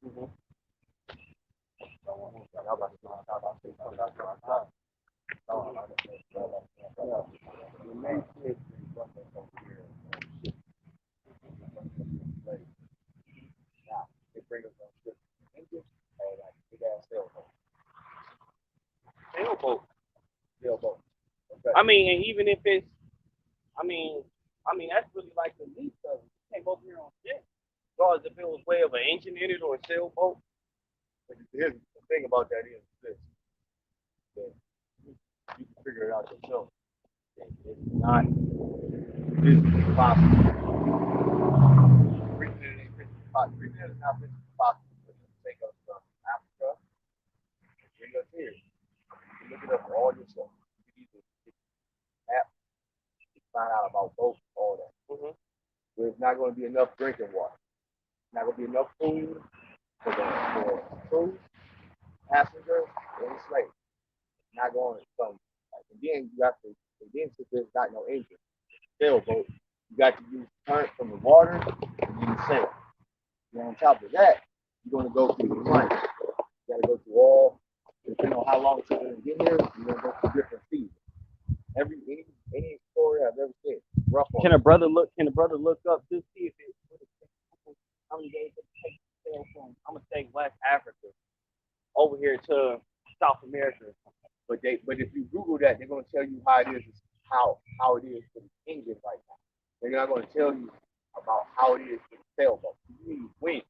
Mm-hmm. Sailboat. I mean, and even if it's, I mean, that's really like the least of it. You came over here on shit. As far as if it was way of an engine in it or a sailboat. But here's the thing about that is this: that you can figure it out yourself. It's not physically possible. Reason it is not physically possible for you to take us from Africa and bring us here. You look it up for all yourself. You can either get an app, you find out about boats, all that. Mm-hmm. There's not going to be enough drinking water. There's not going to be enough food for crew, passengers, or slaves. It's not going to come. Like, and then you got to, and then since there's not no engine, sailboat, you got to use current from the water and then sail. And on top of that, you're going to go through the climate. You got to go through all, depending on how long it's going to get here, you're going to go through different seasons. Any story I've ever said, rough on. Can a brother look? Can a brother look up to see if it? How many days it takes to sail from? I'm gonna say West Africa over here to South America. But if you Google that, they're going to tell you how it is, how it is for the engine right now. They're not going to tell you about how it is for the sailboat. You need wind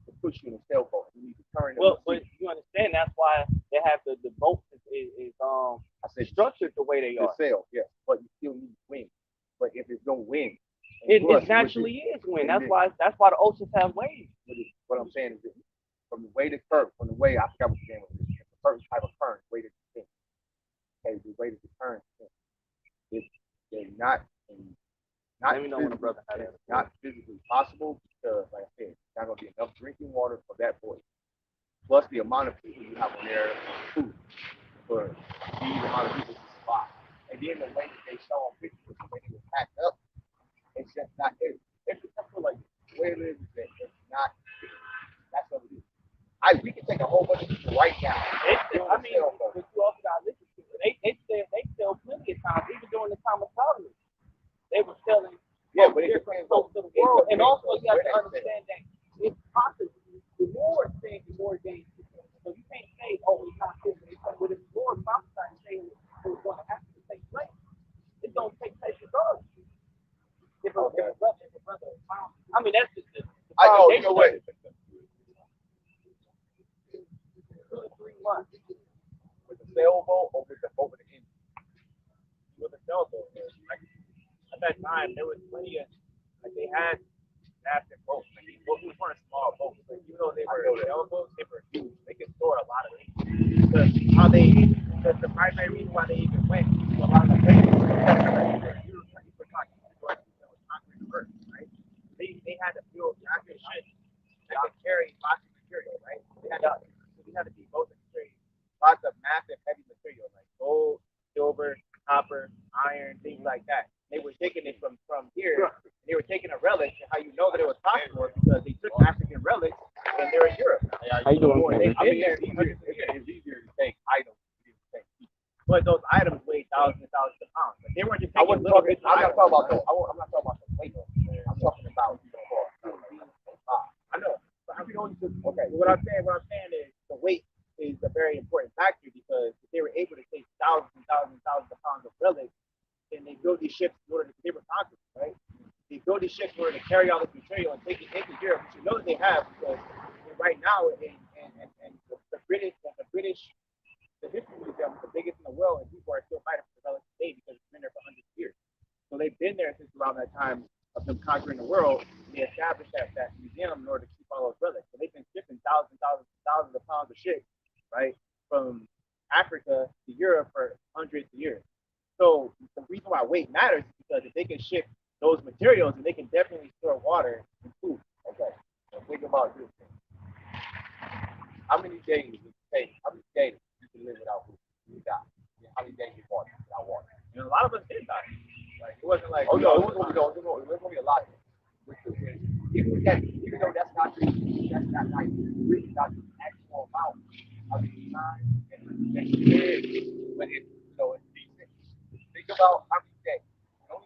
to push you in a sailboat. You need to turn. Well, but you understand that's why they have the boat is I said structured the way they the are. sail, yes, but you still need wind. But if there's no wind, It naturally is wind. That's why the oceans have waves. What I'm saying is that from the way the current, from the way I forgot what the name was, it's a certain type of current, way to think. Okay, the way that the current is they're not Let me know when a brother had it. not physically possible because, like I said, there's not gonna be enough drinking water for that voyage. Plus the amount of people you have on there, food for these amount of people to survive. And then the way that they show on pictures, the way they were packed up, it's just not it. I feel like the way it is that it's not. That's what it is. We can take a whole bunch of people right now. I mean, but you also got to listen to it. They sell plenty of times, even during the time of Solomon. They were selling but it different depends on parts of the world. And also you have to understand that it's possible. The Lord said the Lord gave you. So you can't say, oh, it's not this. But if the Lord prophesied saying it's going to have to take place, it's going to take place regardless. If a brother found, I mean, that's just the I know, you know what? 2 to 3 months. With the sailboat or with the engine? With a sailboat. Like, at that time, there was plenty of, like, they had massive boats. Like, these boats weren't small boats. Like, even though they were sailboats, they were huge. They could store a lot of things. Because the primary reason why they even went to a lot of the places right? They had to build giant ships that could carry lots of material, right? We had to be both carry lots of massive heavy material like gold, silver, copper, iron, things like that. They were taking it from here. They were taking a relic. And how you know that it was possible is because they took African relics and they're in Europe. How you doing? It's easier to take items. But those items weigh thousands and thousands of pounds. But they weren't just taking I'm not talking about those. I'm not talking about the weight. I'm talking about I know. Okay. What I'm saying is the weight is a very important factor because if they were able to take thousands and thousands and thousands of pounds of relics, then they built these ships in order to they were conquerors, right? They built these ships in order to carry all this material and take it into Europe, which you know that they have because right now in the history museum is the biggest in the world, and people are still fighting for the relics today because it's been there for hundreds of years. So they've been there since around that time of them conquering the world. And they established that museum in order to keep all those relics. So they've been shipping thousands of pounds of shit, right, from Africa to Europe for hundreds of years. So the reason why weight matters is because if they can ship those materials, and they can definitely store water and food. Okay. So think about this thing. How many days does it take? How many days you can live without food? You die. How many days you water without water? And a lot of us did die. Like it wasn't like it was gonna be a lot. Even though that's not nice. not the actual amount of the time that you did, but it's it's decent. Think about how many days.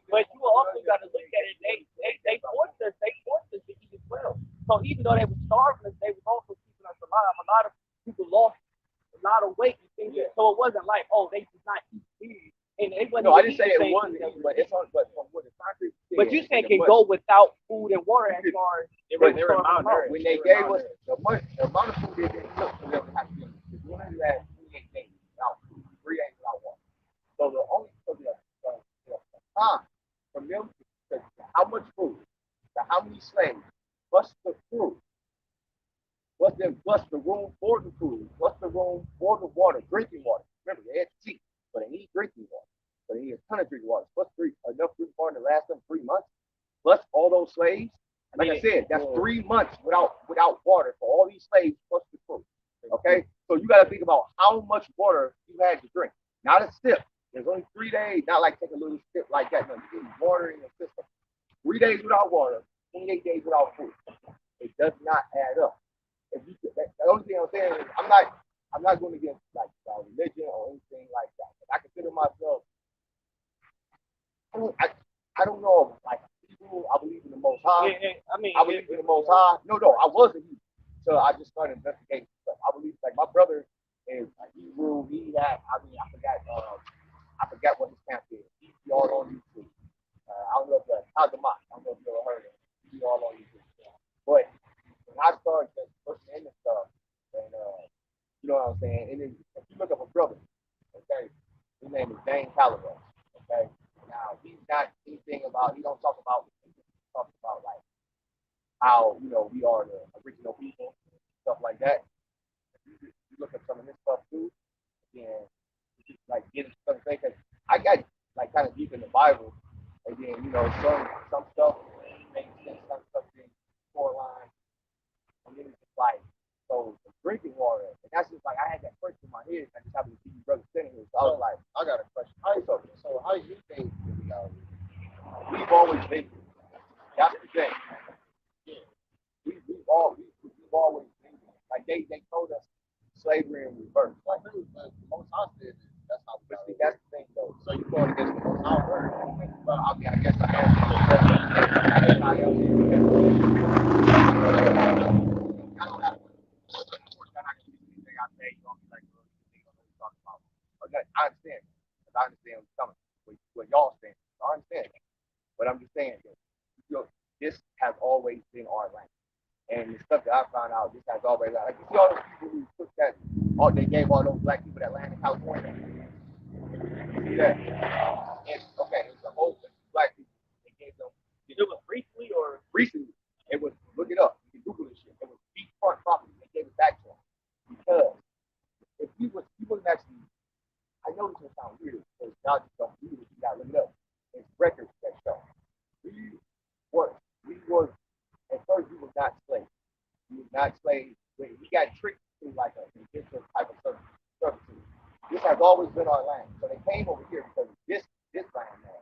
But you also got to look at it. They forced us. They forced us to eat as well. So even though they were starving us, they was also keeping us alive. A lot of people lost a lot of weight and things. Yeah. So it wasn't like, oh, they did not eat food. And it wasn't. No, I didn't say it wasn't, but it's on. But from what the concrete. But you said can go without food and water as far as they were malnourished. When they gave us the amount of food they didn't look for them to have to give us. Because we only had 28 days without food, 3 days without water. So the only time from them to how much food, to how many slaves, plus the crew, plus the room for the food, plus the room for the water, drinking water. Remember, they had to eat, but they need drinking water. So they need a ton of drinking water. Plus enough drinking water to last them 3 months. Plus all those slaves. Like I said, that's 3 months without water for all these slaves plus the crew. Okay, so you got to think about how much water you had to drink. Not a sip. There's only 3 days. Not like take a little sip like that. No, you need water in your system. 3 days without water, 28 days without food. It does not add up. If you, the only thing I'm saying is I'm not going against like religion or anything like that. I consider myself. I don't know, like people. I believe in the Most High. Yeah, I believe in the Most High. No, I wasn't. So I just started investigating stuff. I believe like my brother is like Hebrew. I forgot what his camp is. He's all on YouTube. I don't know if that's Hazamat. I don't know if you ever heard of him. He's all on YouTube. But when I started just looking into stuff, and you know what I'm saying, and then if you look up a brother, okay, his name is Dane Calloway. Okay, now he's not anything about. He don't talk about. He talks about like how we are the original people, stuff like that. You look at some of this stuff too, and like getting some things. I got like kind of deep in the Bible, and then some stuff makes sense, some stuff didn't line, and then it's just like so the drinking water, and that's just like I had that question in my head. I just happened to see you brother sitting here, so I was like, I got a question. So how do you think we've always been? That's the thing. Yeah. We've always been like they told us slavery in reverse. Like most said that's how. But see, that's the thing though. So you going against the most word? Well, I mean, I guess I am. I don't have. Of course, I'm not gonna do anything I say. You don't be like, you don't know what you're talking about. Okay, I understand. I understand what's coming. What y'all saying? I understand. But I'm just saying that this has always been our language. And the stuff that I found out, this has always like you see all those people who took that, they gave all those black people that land in California. You see that? And okay, it's a whole bunch of black people. They gave them. It was recently or recently. It was look it up. You can Google this shit. It was beachfront property. They gave it back to them because if you wouldn't actually, I know this will sound weird because y'all just don't do this. You gotta look it up. It's records that show we were at first we was not slaves. We was not slaves. We got tricked to like a different type of servitude. This has always been our land. So they came over here because of this land man.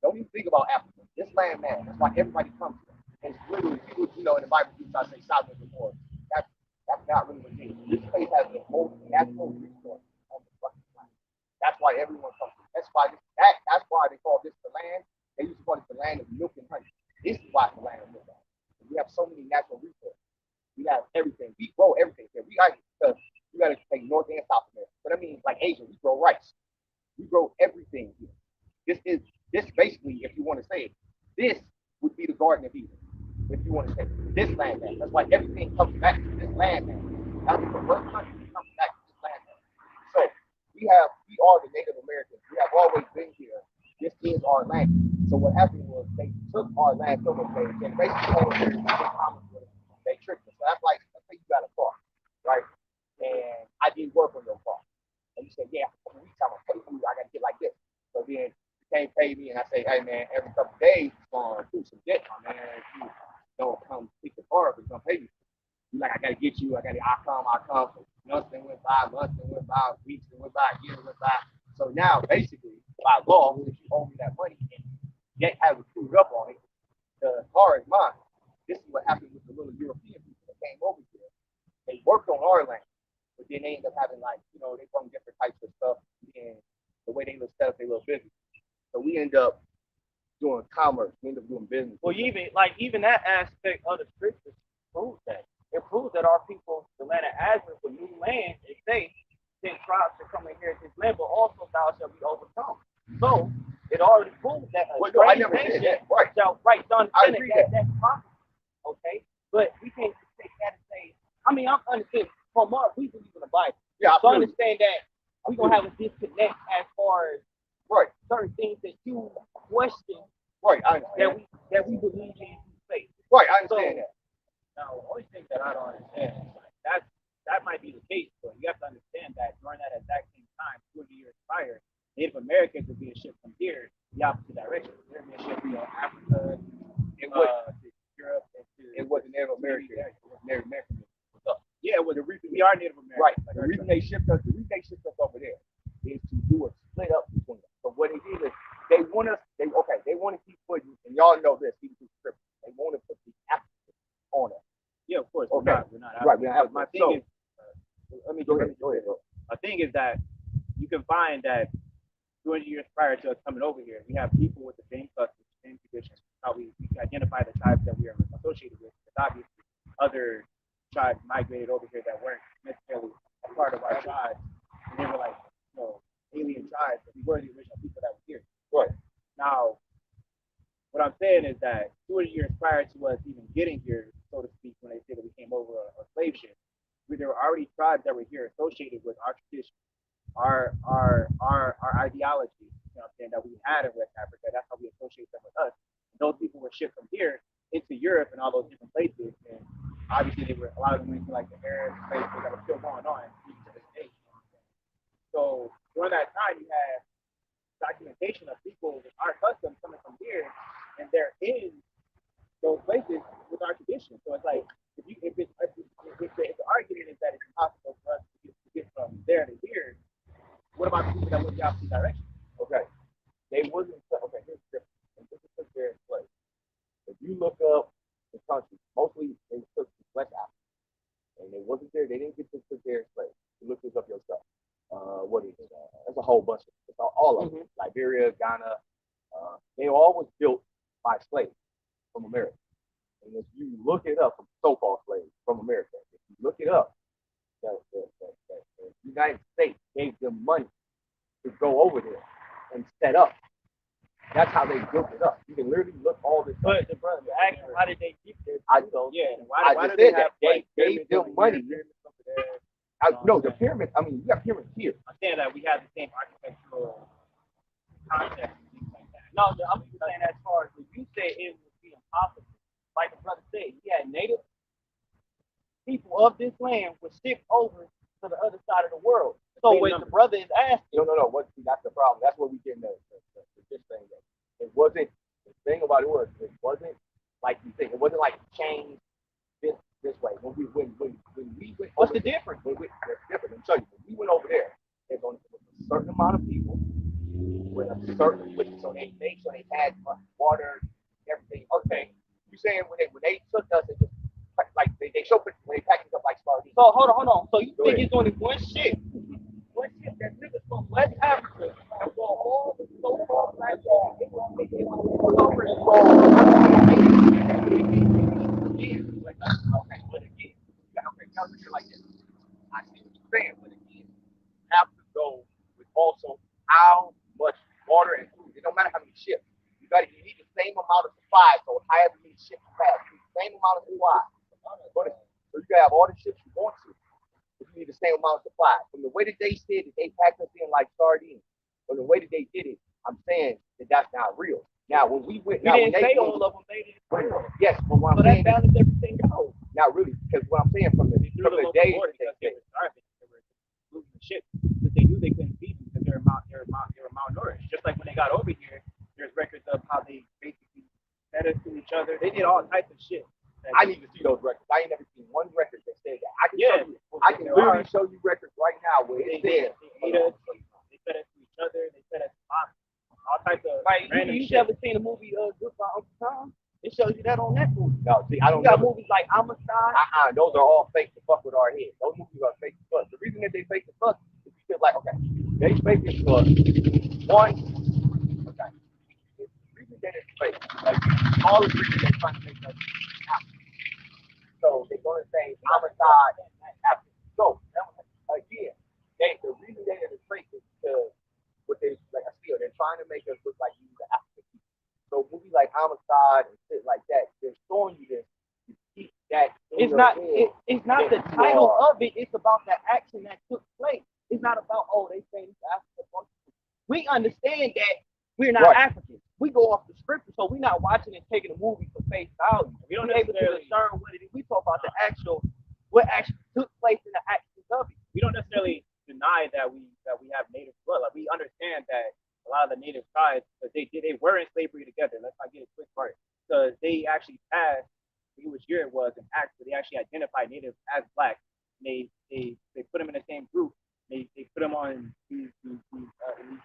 Don't even think about Africa. This land man. That's why everybody comes here. And it's literally people, in the Bible people try to say South and Gomorrah. That's not really what it is. This place has the most natural resource on the fucking planet. That's why everyone comes here. That's why they call this the land. They used to call it the land of milk and honey. This is why it's the land of milk and honey. We have so many natural resources. We have everything. We grow everything here. We got to take North and South America. But I mean, like Asia, we grow rice. We grow everything here. This basically, if you want to say it, this would be the Garden of Eden. If you want to say it. This land man. That's why everything comes back to this land man. Not the first country comes back to this land man. So we are the Native Americans. We have always been here. This is our land. So what happened was they took our land from us and basically they tricked us. So that's like, let's say you got a car, right? And I did work on your car. And you say, yeah, for a week I'm gonna pay you, I gotta get like this. So then you can't pay me and I say, hey man, every couple of days you're gonna do some debt, my man. If you don't come pick the car up, it's gonna pay you. You like, I gotta get you, I come. So months that went by, weeks that went by, years went by. So now basically by law, if you owe me that money and yet have it screwed up on it, the car is mine. This is what happened with the little European people that came over here. They worked our lane. But then they end up having like, you know, they bring different types of stuff and the way they look set up their little business. So we end up doing commerce, we end up doing business. Well, even that aspect of the scriptures proves that. It proves that our people, the land of Azure, for new land, they say, 10 tribes to come and inherit this land, but also thou shalt be overcome. So it already proves that a I never said that. Right. shall right done. I agree that's possible. Okay, but we can't just take that and say. I mean, I'm understanding from our we believe in the Bible. Yeah, so I understand that we're gonna have a disconnect as far as certain things that you question. Right, I understand. That we believe in faith. Right, I understand that. Now, the only thing that I don't understand is like that might be the case, but you have to understand that during that exact same time, 20 years prior, Native Americans would be a ship from here the opposite direction. There would be a ship from Africa, to Europe, and to it wasn't Native American. It was Native American. Yeah, well, the reason we are Native Americans. Right. Like the reason they shipped us over there is to do a split up between us. So what it is they want to keep putting, and y'all know this, even through script, they want to put the African on us. Yeah, of course. Okay. We're not right. We're not my thing is, let me go ahead. My thing is that you can find that 200 years prior to us coming over here, we have people with the same customs, same traditions. How we can identify the tribes that we are associated with. Because obviously, other tribes migrated over here that weren't necessarily a part of our tribe, and they were like, alien tribes, but we were the original people that were here. Right. Now, what I'm saying is that 200 years prior to us even getting here, so to speak, when they say that we came over a slave ship, there were already tribes that were here associated with our tradition, our ideology, you know what I'm saying, that we had in West Africa. That's how we associate them with us. And those people were shipped from here into Europe and all those different places. And obviously a lot of them went to like the Arab places that were still going on even to this day. So during that time you have documentation of people with our customs coming from here, and they're in those places with our tradition. So it's like if the argument is that it's impossible for us to get from there to here, what about the people that went the opposite direction? Okay. They wasn't okay, here's the difference. And this is their place. If you look up the country, mostly they took West Africa. And they wasn't there, they didn't get to their place. You look this up yourself. What is it? There's a whole bunch of it. It's all of them. Liberia, Ghana, they all was built by slaves from America. And if you look it up, from so-called slaves from America, if you look it up, the United States gave them money to go over there and set up. That's how they built it up. You can literally look all this. But the brother, actually, how did they get there? I just said that they gave them money. No, the pyramids. I mean, you got pyramids here. I'm saying that we have the same architectural concept and things like that. No, I'm just saying as far as you said it would be impossible. Like the brother said, he had native people of this land were shipped over to the other side of the world. So when the brother is asking, no. That's the problem. That's what we get in this thing. It wasn't. The thing about it wasn't like you think. It wasn't like changed this way. When we went. What's the difference? It's different. Let me show you. When we went over there, there's only a certain amount of people with a certain. So they had water, everything. Okay. You saying when they took us, it just like they show pictures when they packed it up like sardines. So hold on. So you think it's only one ship that niggas from West Africa and for all the so-called black guys, it was over and again. Like, okay, but again, Like this. I see what you're saying, but again, you have to go with also how much water and food. It don't matter how many ships. You need the same amount of supply. So however many ships you have, you need the same amount of supply. So you can have all the ships you want to. But you need the same amount of supply. From the way that they said that they packed us in like sardines, from the way that they did it, I'm saying that that's not real. Now when we went, you didn't say all of them made it. Yes, but what I'm saying, that balanced everything out. Not really, because what I'm saying from the days they were losing the ship, because they knew they couldn't feed them because they were malnourished. Just like when they got over here, there's records of how they basically fed us to each other. They did all types of shit. I need to see those records. I ain't never seen one record that said that. I can literally show you records right now where it says they fed us to each other. They fed us all types of random you shit. ever seen the movie Goodbye Uncle Tom? It shows you that on that movie. No, see, I don't You got know. movies like Amistad. Those are all fake to fuck with our head. Those movies are fake to fuck. The reason that they fake to fuck is because, like, okay, they fake it for one. Okay, the reason that it's fake, like, all the reason they're trying to make us happen. So they're gonna say homicide and happen. So again, the reason that it's fake is because what they like. I feel they're trying to make us look like you the African people. So movies like Homicide and shit like that, they're showing you this. You keep that. It's not. It's not the title of it. It's about the action that took place. It's not about they say it's African. We understand that we're not Africans. We go off the scripture, so we're not watching and taking a movie for face value. We don't able to discern what it is. We talk about the actual, what actually took place in the actions of it. We don't necessarily deny that we have native blood. Like, we understand that a lot of the native tribes, they were in slavery together. Let's not get a quick part, because they actually passed, I forget which year it was, an act where they actually identified natives as black. And they put them in the same group. They put them on these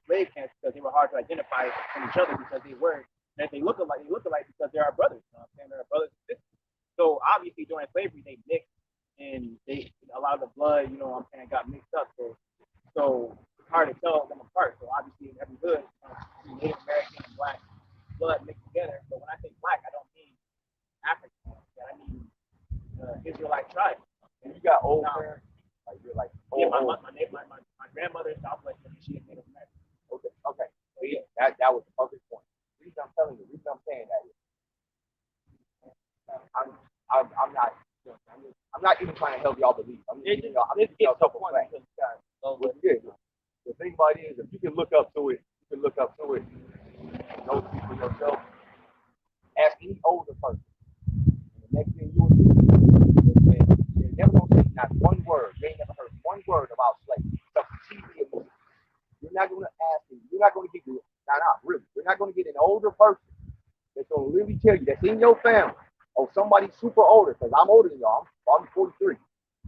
slave camps because they were hard to identify from each other, because they were, that they look alike because they're our brothers. You know what I'm saying? They're our brothers and sisters. So obviously during slavery they mixed, and a lot of the blood, you know what I'm saying, got mixed up. So it's hard to tell them apart. So obviously in every hood, Native American and black blood mixed together. But when I say black, I don't mean African. I mean Israelite tribe. And you got old parents, like you're like my grandmother is Southwest, and she is Native American. Okay. So yeah, that was the perfect point. The reason I'm telling you, the reason I'm saying that is I'm not even trying to help y'all believe. I'm just giving y'all a couple facts. The thing about it is, if you can look up to it, know for yourself. Ask any older person. And the next thing you will do is they're never gonna say not one word. They ain't never heard one word about slavery. You're not gonna ask them. You're not gonna get really. You're not gonna get an older person that's gonna really tell you that's in your family, or somebody super older, because I'm older than y'all. I'm 43,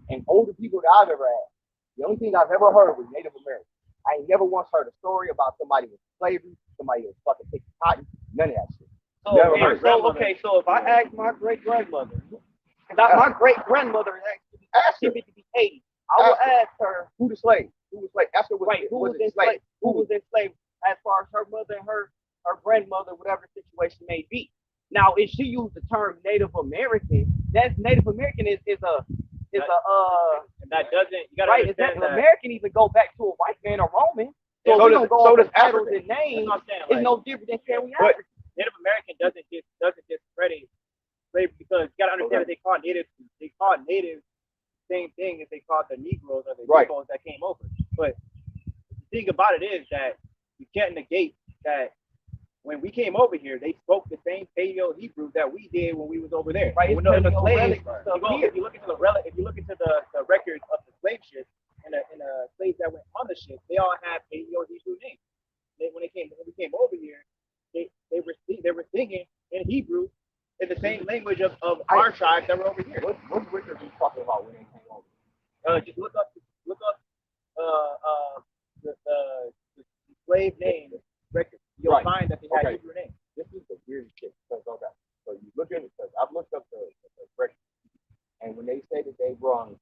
and older people that I've ever had. The only thing I've ever heard was Native American. I ain't never once heard a story about somebody with slavery, somebody that was fucking taking cotton, none of that shit. So if I ask my great grandmother, my great grandmother actually to be 80, I will ask her who the slave. Who was enslaved? Who was enslaved? As far as her mother and her grandmother, whatever the situation may be. Now, if she used the term Native American, that's Native American is a and that doesn't, you gotta understand that American even go back to a white man or Roman. So does titles and names. It's no different than saying we African. Native American doesn't discredit slavery, because you gotta understand that they call natives same thing as they called the Negroes or the Negroes that came over. But the thing about it is that you can't negate that when we came over here, they spoke the same Paleo Hebrew that we did when we was over there. Right. If you look into the records of the slave ships and the slaves that went on the ship, they all had Paleo Hebrew names. When we came over here, they were singing in Hebrew, in the same language of our tribe that were over here. What record are you talking about when they came over? Just look up the slave name record. You'll find that they had Hebrew names. This is the weirdest shit. So you look at it, because I've looked up the record, and when they say that they brung,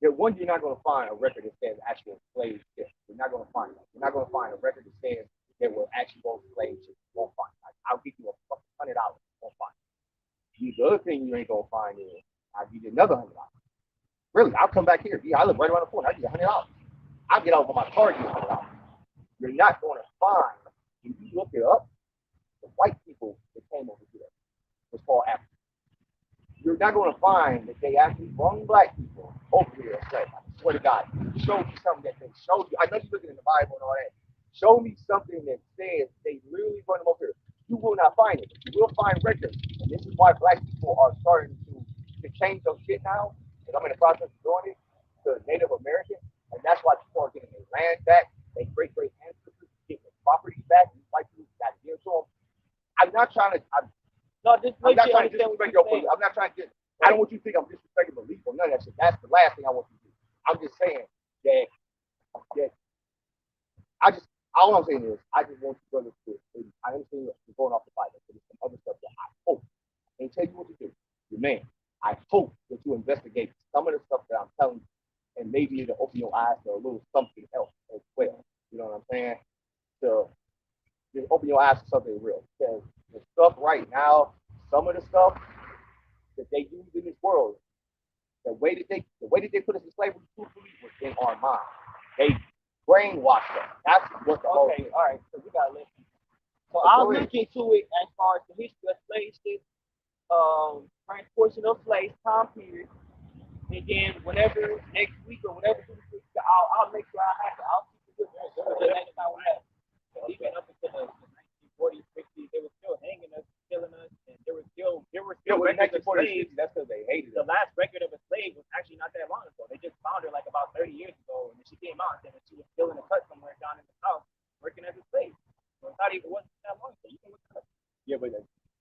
you're not going to find a record that says actual slave ship. You're not going to find that. You're not going to find a record that says there were actual slave ships. You won't find it. I'll give you $100. You won't find it. The other thing you ain't going to find is I'll give you another $100. Really, I'll come back here. I live right around the corner. I'll give you $100. I'll get out of my car and give you $100. You're not going to find, if you look it up, the white people that came over here was called Africans. You're not going to find that they actually brought black people over here and say, I swear to God, show me something that they showed you. I know you're looking in the Bible and all that. Show me something that says they literally brought them over here. You will not find it. You will find records. And this is why black people are starting to change those shit now. Because I'm in the process of doing it to Native American. And that's why people are getting their land back, their great ancestors getting their property back. These white people got to give it to them. I'm not trying to. I'm not trying to disrespect your belief. I'm not trying to. I don't want you to think I'm disrespecting belief or none of that shit. That's the last thing I want you to do. I'm just saying that all I'm saying is I just want you brothers to. I understand you're going off the Bible, but there's some other stuff that I hope and tell you what to do. Your man, I hope that you investigate some of the stuff that I'm telling you, and maybe it'll open your eyes to a little something else as well. You know what I'm saying? To just open your eyes to something real. Because the stuff right now, some of the stuff that they use in this world, the way that they put us in slavery, truthfully, was in our mind. They brainwashed us. That's what the whole Okay, thing. all right. So we gotta listen. So Go I'll ahead. look into it as far as the history of slave ships, transportation of slaves, time period, and then whenever next week or whatever, I'll make sure I have it. I'll keep it with me for the next time we have it. Even up until the 1940s, 50s, they were still hanging us, killing us, and there were still With records of 1940s, slaves. that's because they hated The us. last record of a slave was actually not that long ago. They just found her like about 30 years ago, and then she came out and said that she was still in a cut somewhere down in the south, working as a slave. So it's not even wasn't that long ago. You can look it up. Yeah, but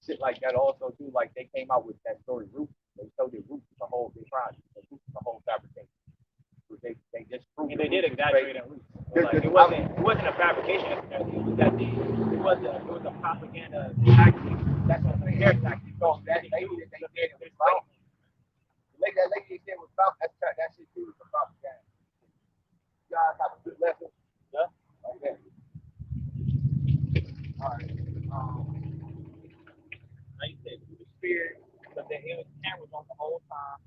shit like that also too, like they came out with that story Roots. They showed the Roots the whole they tried the Roots the whole fabrication. They just proved And they did exaggerate on roots. This- Like, this- it wasn't a fabrication necessarily. It was that it was a propaganda tactic. That's what I'm saying. Scare tactic. So that lady that they said was about, that lady they said was about, that shit too was a propaganda. You guys have a good lesson. Yeah. Okay. All right. Like you said, through the spirit, but then it was cameras on the whole time.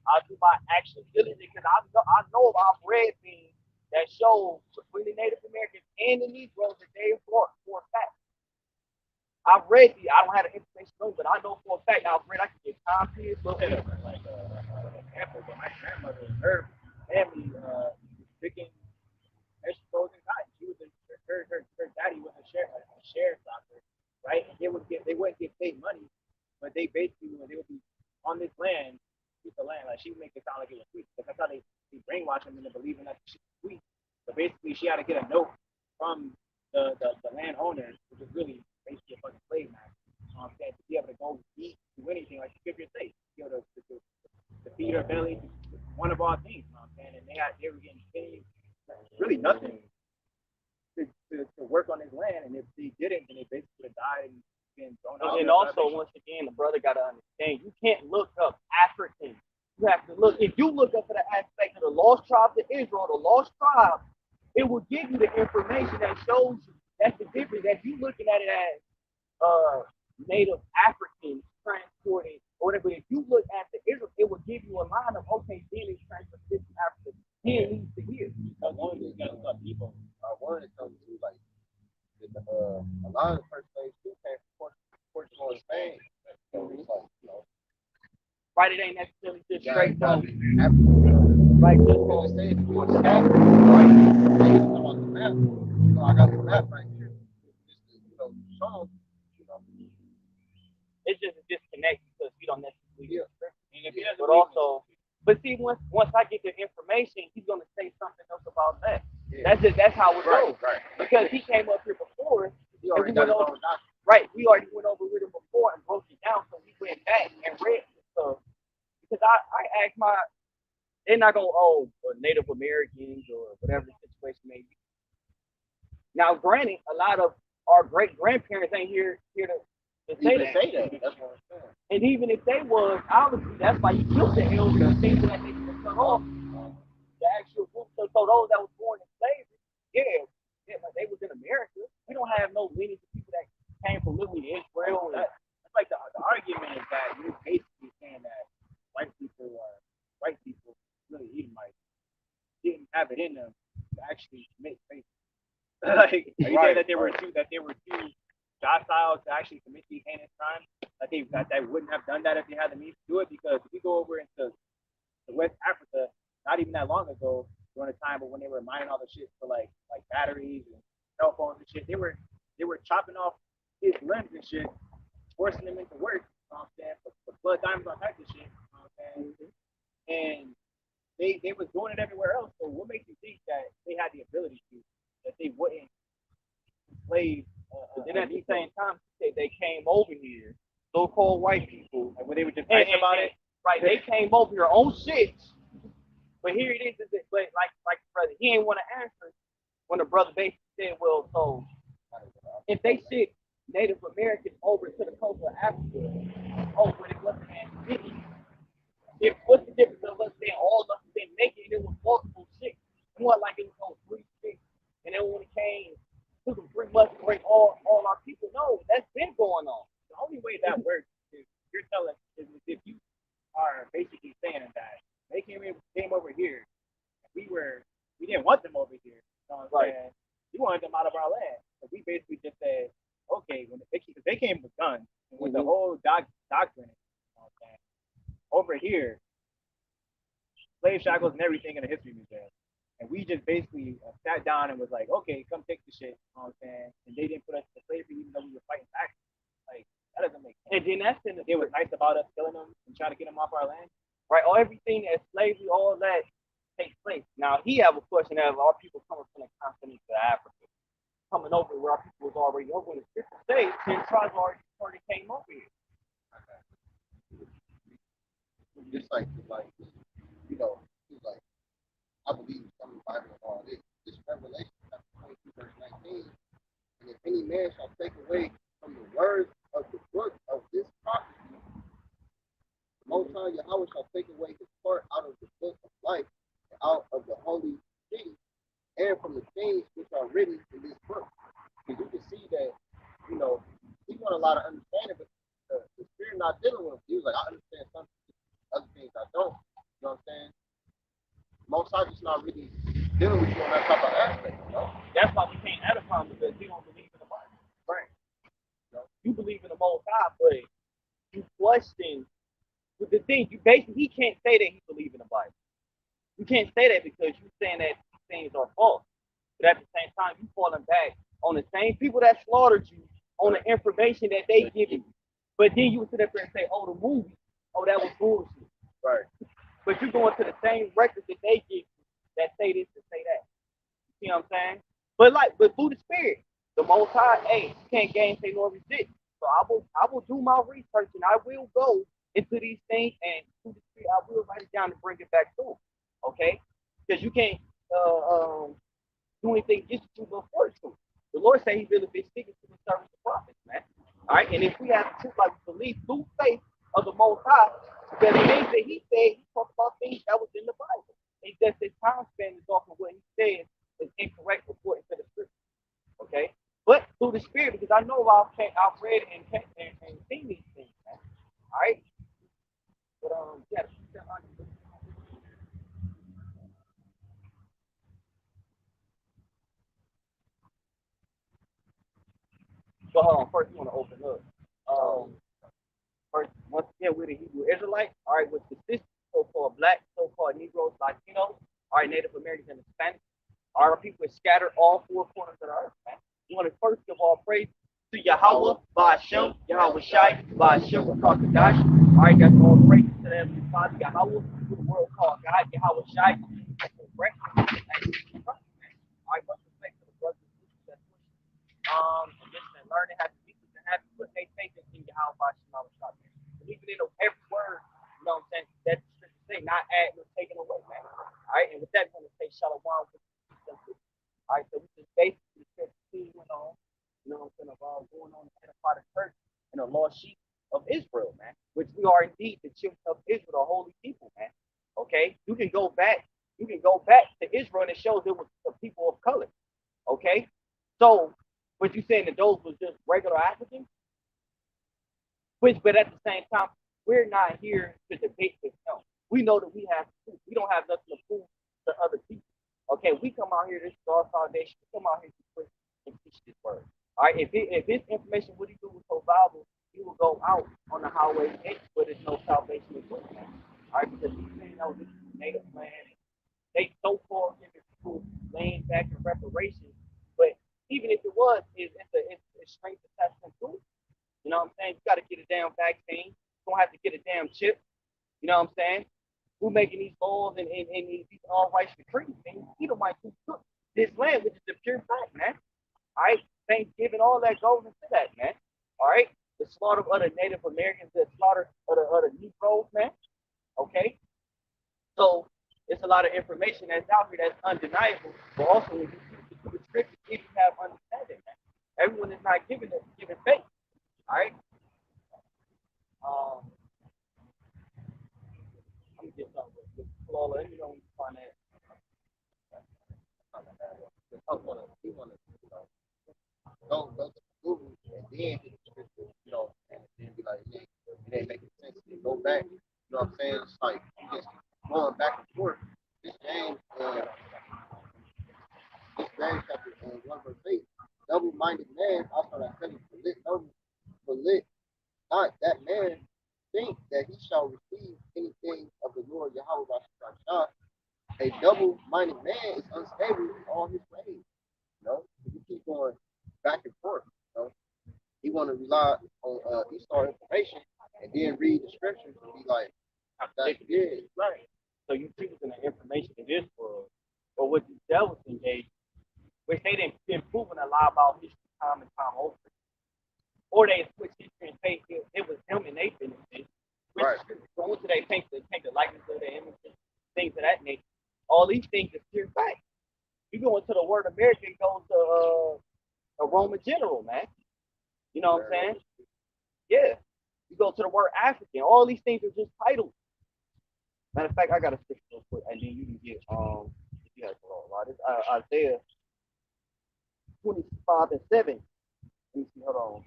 I'll do my actual diligence because I know I've read things that show between the Native Americans and the Negroes that they fought for a fact. I've read I don't have the information on, but I know for a fact I've read I can get time periods, but Like example, but my grandmother, her family, picking vegetables and cotton. She was her daddy was a sharecropper, right? And they wouldn't get paid money, but they basically they would be on this land, piece of land. Like she would make it sound like it was sweet. Because that's how they brainwash them into believing that shit was sweet. But basically, she had to get a note from the landowner, which is really basically a fucking slave master. To be able to go eat, do anything, like to give your say, to be able to feed her belly, one of all things, you know what I'm saying? And they were getting paid really nothing to work on his land, and if they didn't, then they basically would have died and been thrown out. and also once again, the brother got to understand you can't look up African. You have to look. If you look up for the aspect of the lost tribes of Israel, the lost tribes, it will give you the information that shows you. That's the difference. If you looking at it as Native Africans transported or whatever, if you look at the Israel, it will give you a line of okay, then it's transported from Africa. Here leads to here. Because only these guys got people. One that comes to like a lot of the first slaves still came from Portugal and Spain. So it's like, you know, Right, it ain't necessarily just straight from from Africa. right. Just for say if you want to have right, they come on the map. You know, I got the map right here. Just to, show them, It's just a disconnect because we don't necessarily. Yeah. But also, but see, once I get the information, he's gonna say something else about that. Yeah. That's how it goes. Right. Because he came up here before. He already got his own doctrine. Right, we already went over with him before and broke it down, so we went back and read stuff. Because I asked they're not gonna Native Americans or whatever the situation may be. Now, granted, a lot of our great grandparents ain't here to say that. That's what I'm saying. And even if they was, obviously, that's why you killed the elders and things that they could cut off. The actual group. So those that was born in slavery, but they was in America. We don't have no lineage of people that came from literally Israel. That's like the argument is that you're basically saying that white people really Edomites didn't have it in them to actually commit faith. Like you say that they were too docile to actually commit these heinous crimes. That they wouldn't have done that if they had the means to do it. Because if you go over into West Africa, not even that long ago, during a time when they were mining all the shit for like batteries and cell phones and shit, they were chopping off his limbs and shit, forcing them into work, you know what I'm saying, for blood diamonds, all types of shit, you know what I'm saying? And they was doing it everywhere else. So what makes you think that they had the ability to, that they wouldn't enslave? But then at the same time, they came over here, so-called white people, like when they were just fighting about it. Right, they came over here on shit. But here it is, but like brother, he ain't want to answer when the brother basically said, well, so if they sit Native Americans over to the coast of Africa. Oh, but it wasn't as many. What's the difference of us saying all of us been naked and it was multiple chicks? More like it was those 3 chicks. And then when it came, took them 3 months to bring all our people. No, that's been going on. The only way that works is you're telling is if you are basically saying that they came over here, and we didn't want them over here. You know what I'm saying? We wanted them out of our land. So we basically just said, okay, when they came with guns and with the whole doctrine, you know what I'm saying? Over here, slave shackles and everything in the history museum. And we just basically sat down and was like, okay, come take the shit. You know what I'm saying? And they didn't put us to slavery even though we were fighting back. Like, that doesn't make sense. And then that's in the It was nice about us killing them and trying to get them off our land. right. All everything that slavery, all that takes place. Now he have a question of our people coming from the continent to Africa, coming over where our people was already over in the scripture say 10 tribes already came over here. Just like you know, he's like, I believe some of the Bible and all this. This Revelation chapter 22, verse 19. And if any man shall take away from the words of the book of this prophecy, the Most High Yahweh shall take away his part out of the book of life, and out of the holy city, and from the things which are written in this book. Because you can see that, you know, he want a lot of understanding, but the spirit not dealing with him. He was like, I understand some other things I don't. You know what I'm saying? Most High just not really dealing with you on that type of aspect, you know? That's why we can't edify him because we don't believe in the Bible. Right. You believe in the Most High, but you question. But the thing, he can't say that he believes in the Bible. You can't say that because you're saying that these things are false. But at the same time, you falling back on the same people that slaughtered you on the information that they give you. But then you would sit up there and say, oh, the movie, oh, that was bullshit. Right. But you're going to the same records that they give you that say this and say that. You know what I'm saying? But through the spirit, the Most High, hey, you can't gainsay nor resist. So I will do my research and I will go into these things and through the spirit I will write it down and bring it back to them. Okay? Because you can't do anything just to go for it. The Lord said he really been sticking to the service of prophets, man. All right, and if we have the truth like we believe through faith of the Most High, because the things that he said, he talked about things that was in the Bible. It's just his time span is off of what he said is incorrect according to the scripture. Okay? But through the spirit, because I know I've read and seen these things, man. All right? But yeah, so hold on. First, you want to open up. First, once again, we're the Hebrew Israelites. All right, with the system, so-called black, so-called Negroes, Latinos, all right, Native Americans, and Hispanics. Our people are scattered all 4 corners of the earth, man. You want to first give all praise to Yahweh, Ba'ashem, Yahweh Shai, Ba'ashem, Rakakadash. All right, that's all praise to the Heavenly Father, Yahweh, who the world called God, Yahweh Shai. All right, much respect to the brothers and sisters and listen and learning how to speak and have to put their faith in Yahweh Ba'ashem, even in every word, you know what I'm saying, that the scripture say, not adding or taking away, man. All right, and with that, we're going to say Shalom. All right, so this is basically the scripture went on, you know what I'm saying, about going on to edify the church and the lost sheep of Israel, man, which we are indeed the children of Israel, the holy people, man. Okay, you can go back to Israel and it shows it was the people of color. Okay, so what you saying that those was just regular Africans? But at the same time, we're not here to debate with them. We know that we have proof. We don't have nothing to prove to other people. Okay, we come out here, this is our foundation. We come out here to preach and teach this word. All right, if this information, what he do was so valuable, he will go out on the highway, but there's no salvation in it. All right, because he's saying, no, this is native land. They so-called giving people land back in reparations, but even if it was, it's strength attachment to it. You know what I'm saying? You got to get a damn vaccine. You don't have to get a damn chip. You know what I'm saying? We're making these laws and these all rights decrees. And he don't mind who took this land, which is the pure fact, man. All right? Thanksgiving, all that goes into that, man. All right? The slaughter of other Native Americans, the slaughter of the other Negroes, man. Okay? So it's a lot of information that's out here that's undeniable, but also when you see the scriptures, if you have understanding, man. Everyone is not giving faith. All right. Let me get something with Flora. Let me know when you find that. He wanna, go to Google and then hit the scripture, and then be like, it ain't making sense. And go back, you know what I'm saying? It's like you just going back and forth. This James, chapter 1 verse 8. Double-minded man, also that study for lit, not that man think that he shall receive anything of the Lord Yahweh Bashar. A double-minded man is unstable in all his ways. If you keep going back and forth, he want to rely on Esau information and then read the scriptures and be like, that's good. Right. So you choosing the information in this world, or what the devil's engaged, which they didn't been proven a lie about history time and time over. Or they switch history and say it was him and they finished it. Right. So once they paint the likeness of their images, things of that nature. All these things are pure fact. You go into the word American, go to a Roman general, man. You know what I'm saying? Yeah. You go to the word African. All these things are just titles. Matter of fact, I got a switch real quick, and then you can get you have this Isaiah 25 and 7. Let me see, hold on.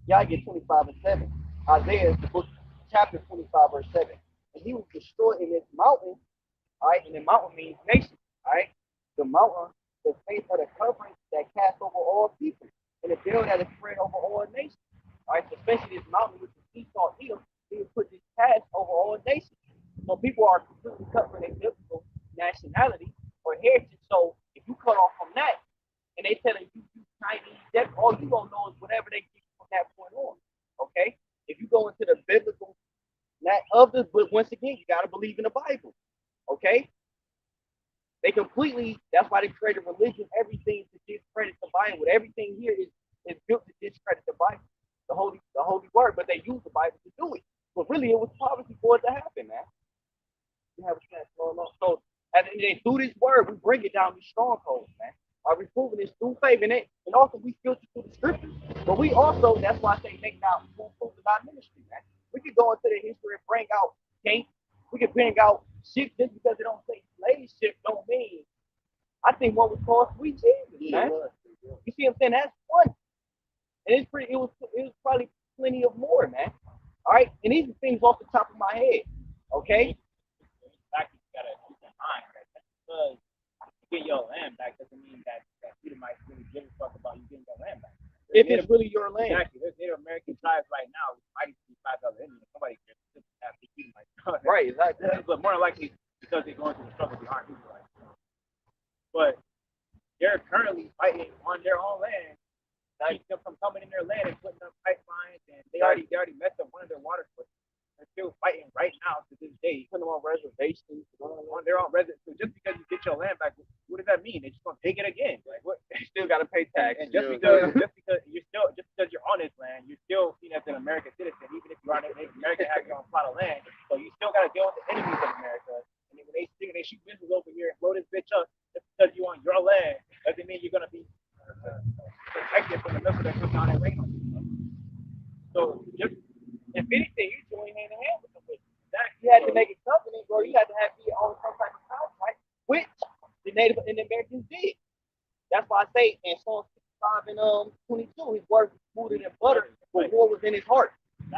Yeah, I get 25 and 7. Isaiah, the book, chapter 25, verse 7. And he was destroyed in this mountain, all right? And the mountain means nation, all right? The mountain, the face of the covering that cast over all people, and the veil that is spread over all nations, all right? So especially this mountain, which is Esau, Edom, he would put this cast over all nations. So people are completely cut from their biblical nationality or heritage. So if you cut off from that, and they telling you Chinese, that's all you gonna know is whatever they give you from that point on. Okay? If you go into the biblical but once again, you gotta believe in the Bible. Okay? They completely, that's why they created religion, everything to discredit the Bible. Everything here is built to discredit the Bible, the holy word, but they use the Bible to do it. But really it was prophecy for it to happen, man. You have a chance to roll up. So and then through this word, we bring it down these strongholds, man. Are we proving this through faith in it? And also we filter through the scriptures. But we also, that's why I say make out full proof of our ministry, man. We could go into the history and bring out gates. We could bring out ships just because it don't say slave ship don't mean. I think what was called sweet Jesus, man. You see what I'm saying? That's one. And it's pretty, it was probably plenty of more, man. All right. And these are things off the top of my head. Okay. You gotta keep in mind that just because you get your land back doesn't mean that you might really give a fuck about you getting your land back. If it's really your land. Exactly. There's Native American tribes right now fighting for 5,000 Indians. Somebody cares. Right, exactly. But more likely because they're going through the struggle behind Israelites. But they're currently fighting on their own land. Keep them from coming in their land and putting up pipelines, and they already messed up one of their water sources. They're still fighting right now to this day. Putting them on reservations. On their own residence. So just because you get your land back, what does that mean? They're just gonna take it again. Like what? You still gotta pay tax. And just because you're on this land, you're still seen as an American citizen, even if you are Native American, have your own plot of land. So you still gotta deal with the enemies of America. And when they shoot missiles over here and blow this bitch up, just because you're on your land, doesn't mean you're gonna be protected from the missile that comes down and rain on you. So just if anything, you join hand in hand with them. You had to make a covenant, or you had to have your own some type of contract, which the Native and the Americans did. That's why I say in Psalm 65 and 22, his word was smoother than butter, but war was in his heart.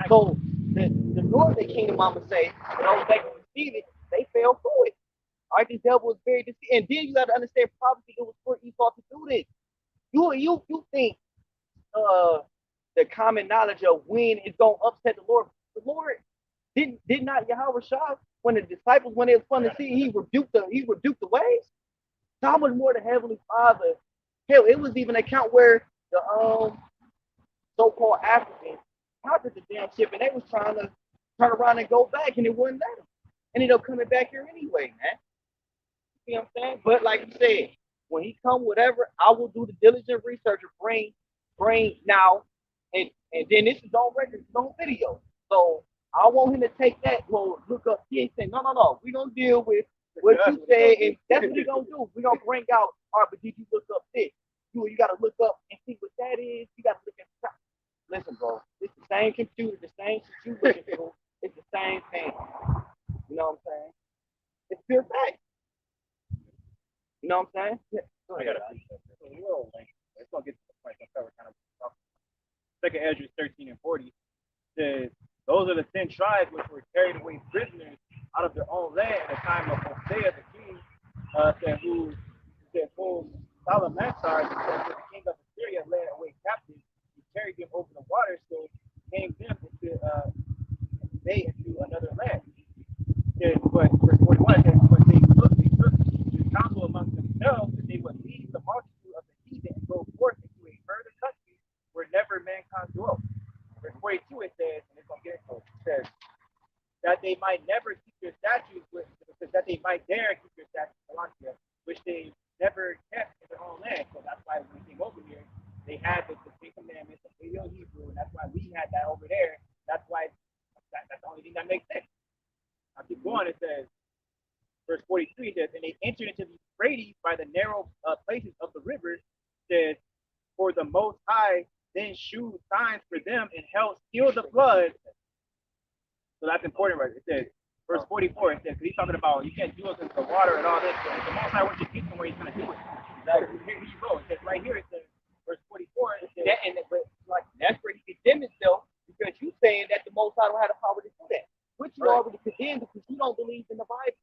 So the northern kingdom, I'm gonna say, and those that can receive it, they fell through it. All right, the devil was very deceived. And then you got to understand prophecy, it was for Esau to do this. You think the common knowledge of when it's gonna upset the Lord. The Lord did not Yahweh Shah, when the disciples, when they was from the sea, he rebuked the waves. How much more the Heavenly Father? Hell, it was even an account where the so-called Africans conquered the damn ship, and they was trying to turn around and go back, and it wouldn't let them. Ended up coming back here anyway, man. You see what I'm saying? But like you said, when he come, whatever, I will do the diligent research and bring now, and then this is on record, it's on video. So I want him to take that, look up here and say, no, we're gonna deal with what you said, and that's what we're gonna do. We're gonna bring out, all right, but did you look up this? computer, you got to look up and see what that is. You got to look at the top. Listen, bro, it's the same computer, the same shit you looking for. It's the same thing. You know what I'm saying? It's pure fact. You know what I'm saying? Yeah. I got a world length. Let's go get to the point. That's how we're kind of talking. Second Hedges 13 and 40 says, those are the 10 tribes which were carried away prisoners out of their own land at the time of Hosea the king, whom Salamansar, the king of Assyria, led away captives. He carried them over the waters, so came them into into another land. But verse 41 says, but they took this counsel among themselves that they would leave the multitude of the heathen and go forth into a further country where never mankind dwelt. Verse 42 it says, and it's going to get into it, it says, that they might never keep their statutes, that they might dare keep their statutes, which they never kept in their own land. So that's why when we came over here, they had the 10 commandments, the Paleo Hebrew, and that's why we had that over there. That's why that's the only thing that makes sense. I'll keep going. It says, verse 43 says, and they entered into the Euphrates by the narrow places of the river. Says, for the Most High then shewed signs for them and held still the flood. So that's important, right? It says, verse 44, it says, he's talking about you can't do it because the water and all this. So the Most High wants to teach them where he's going to do it. Here you go. It says right here, it says, verse 44, it says, but like that's where he condemned himself because you saying that the Most High don't have the power to do that, which you already condemned because you don't believe in the Bible.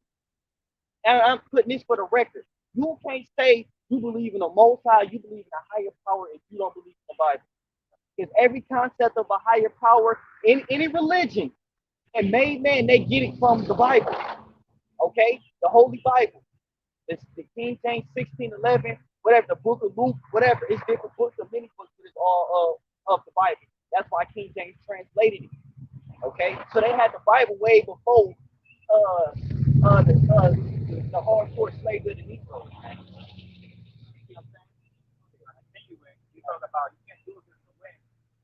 And I'm putting this for the record. You can't say you believe in the Most High, you believe in a higher power if you don't believe in the Bible. Because every concept of a higher power in any religion and made man, they get it from the Bible. Okay? The Holy Bible. It's the King James 16:11, whatever, the book of Luke, whatever. It's different books or many books, but it's all of the Bible. That's why King James translated it. Okay? So they had the Bible way before the hardcore slavery of the Negroes. you talk about you can't do it because of the wind.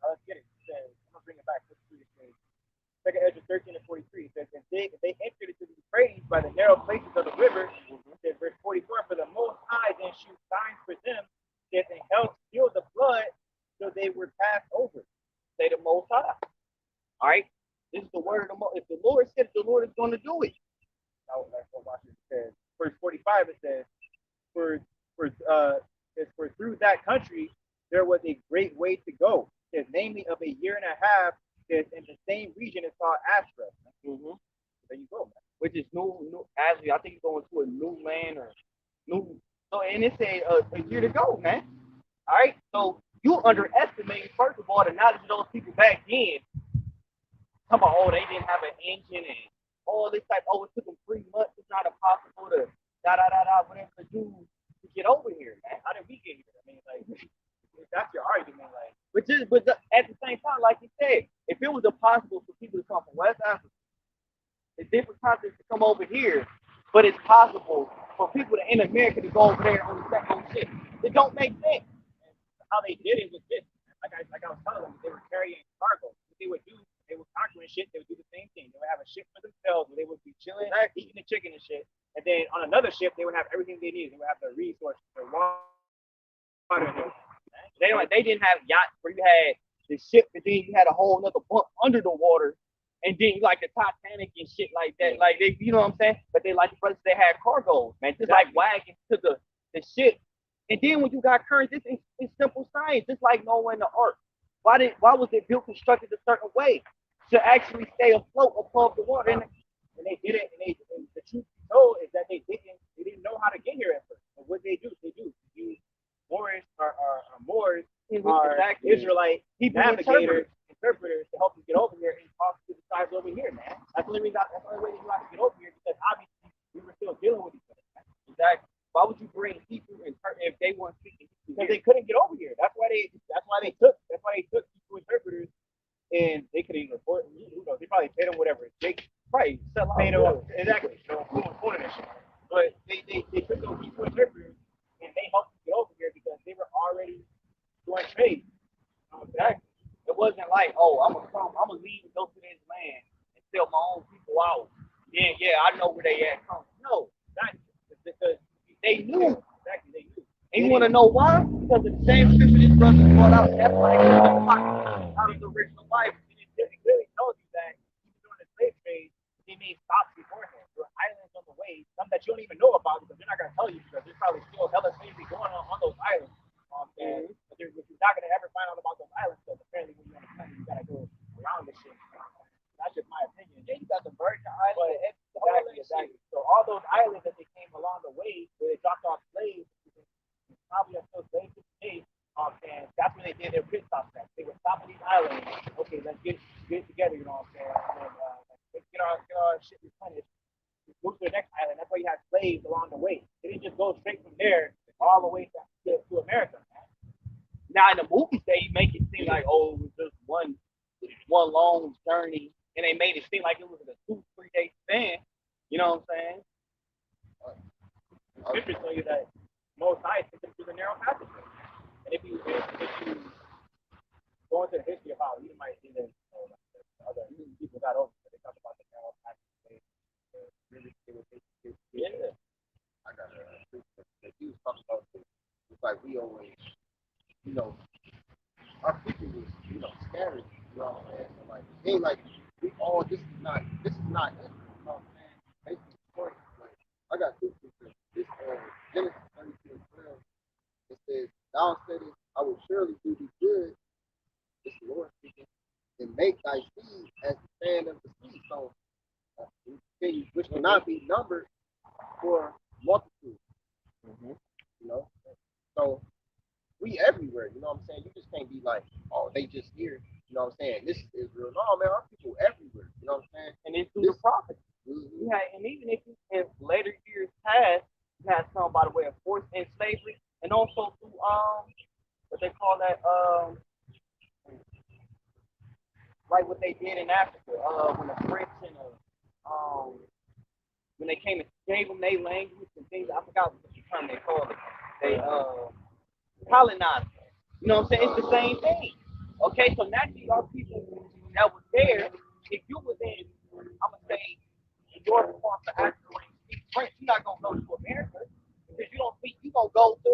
Let's get it. It says, I'm gonna bring it back. Let's read it. Second Ezra 13 and 43 says, and they entered into the Euphrates by the narrow places of the river. Says verse 44, for the Most High then shewed signs for them that they held still the flood so they were passed over. Say the Most High. All right. This is the word of the Most. If the Lord said the Lord is going to do it. Now, that's what Washington says. Verse 45 it says, for through that country there was a great way to go. Says namely of a year and a half. Says in the same region it's called Astra. Mm-hmm. There you go, man. Which is new. Actually, I think it's going to a new land or new. So and it's a year to go, man. All right. So you underestimate first of all the knowledge of those people back then. Come on, oh, they didn't have an engine and all this type. Oh, it took them 3 months. It's not impossible to whatever to do to get over here, man. How did we get here? I mean, like, that's your argument, like. But at the same time, like you said, if it was impossible for people to come from West Africa, it's different countries to come over here, but it's possible for people in America to go over there on the second ship. It don't make sense. And how they did it was this. Like I was telling them, they were carrying cargo. What they would do, they were conquering shit. They would do the same thing. They would have a ship for themselves where they would be chilling, eating the chicken and shit. And then on another ship, they would have everything they needed. They would have the resources, the water. They didn't have yachts where you had the ship, and then you had a whole other bunk under the water, and then you like the Titanic and shit like that. Like they, you know what I'm saying? But they like the brothers, they had cargoes, man, just like wagons to the ship. And then when you got currents, it's simple science, just like knowing the ark. Why was it built constructed a certain way to actually stay afloat above the water? And they did it, and the truth be told is that they didn't know how to get here at first. But what they do Moors are Israelite navigators, interpreters to help you get over here and talk to the tribes over here, man. That's the only way you have to get over here because obviously we were still dealing with each other. Man. Exactly. Why would you bring Hebrew if they weren't speaking Hebrew? Because they couldn't get over here. That's why they took Hebrew interpreters, and they couldn't even report. They probably paid them whatever. They right, paid them exactly. Food and shit. But they took those Hebrew interpreters and they helped them get over here because they were already doing trade. Exactly. It wasn't like, oh, I'm gonna leave and go to this land and sell my own people out. Yeah, I know where they at. No, exactly. Because they knew. Exactly, they knew. And And you want to know why? Because of the same scripture this brother brought out. That's why they out of the original Bible. It clearly tells you that even during the slave trade, they made stops beforehand. There were islands on the way, some that you don't even know about because they're not going to tell you because there's probably still hella slavery going on those islands. But you're not going to ever find out about those islands because apparently when you're on the planet, you got to go around this shit. That's just my opinion. Then you got the Virgin Islands. Exactly. So all those islands that they came along the way where they dropped off slaves, probably are still slaves to today. And that's when they did their pit stops at. They would stop at these islands. Okay, let's get together, you know what I'm saying? And then let's get our shit replenished. Move to the next island. That's why you have slaves along the way. They didn't just go straight from there all the way to America. Now in the movies they make it seem like, oh, it was just one long journey, and they made it seem like it was a 2-3 day span. You know what I'm saying? Scriptures tell you that Most High took them through the narrow passage. And if you go into the history of how Edomites did it, other people got over, they talk about the narrow passage. Yeah. I got that he was talking about this. It's like we always, you know, our people was, scattered, you know what I'm saying? So like, it ain't like we all this is not it, you know what I'm saying? Basically, like, I got two scriptures. This Genesis 32:12. It says, "Thou saidest, I will surely do thee good." It's the Lord speaking, and make thy seed as the sand of the sea. So things which cannot be numbered for multitude. You know, so we everywhere. You know what I'm saying? You just can't be like, oh, they just here. You know what I'm saying? This is Israel. No, man, our people everywhere. You know what I'm saying? And it's through the prophets. Mm-hmm. And even if in later years past, you had some by the way of forced and slavery, and also through what they call that like what they did in Africa when the French and when they came and gave them their language and things. I forgot what the term they called it. They colonized. You know what I'm saying? It's the same thing. Okay, so naturally our people that was there, if you was in, I'm gonna say, in your part of Africa where you speak French, you're not gonna go to America because you don't speak. You gonna go to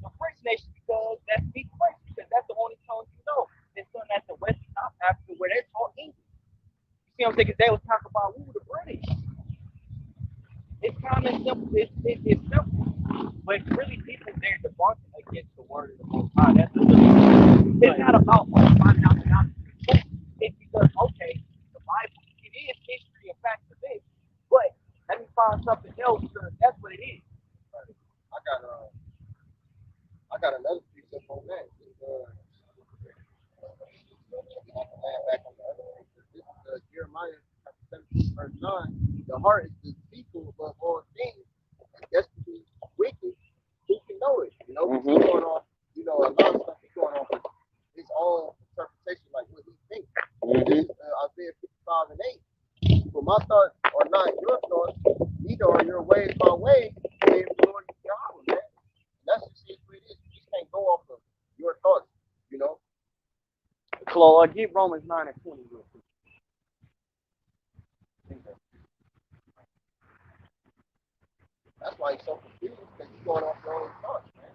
the French nation because that speak French because that's the only tongue you know. And so that's the West and South Africa where they're taught English. You see what I'm saying? Because they was talking about the British. It's kind of simple. It's simple, but really people they're debunking against the word of the Most High. That's the it's not about finding out the truth. It's because okay, the Bible it is history and facts of this, but let me find something else because that's what it is. I got another piece up on that. Back on the other picture. This is Jeremiah chapter 17, verse 9. The heart is deceitful above all things, and desperately wicked. Who can know it? You know, he's going off, a lot of stuff he's going off with his own interpretation, like what he thinks. This is Isaiah 55 and 8. For my thoughts are not your thoughts, neither are your ways my ways, says the Lord Yahweh, man. And that's just what it is. You just can't go off of your thoughts, Claude, get Romans 9 and 20 real quick. That's why he's so confused because he's going off your own thoughts, man.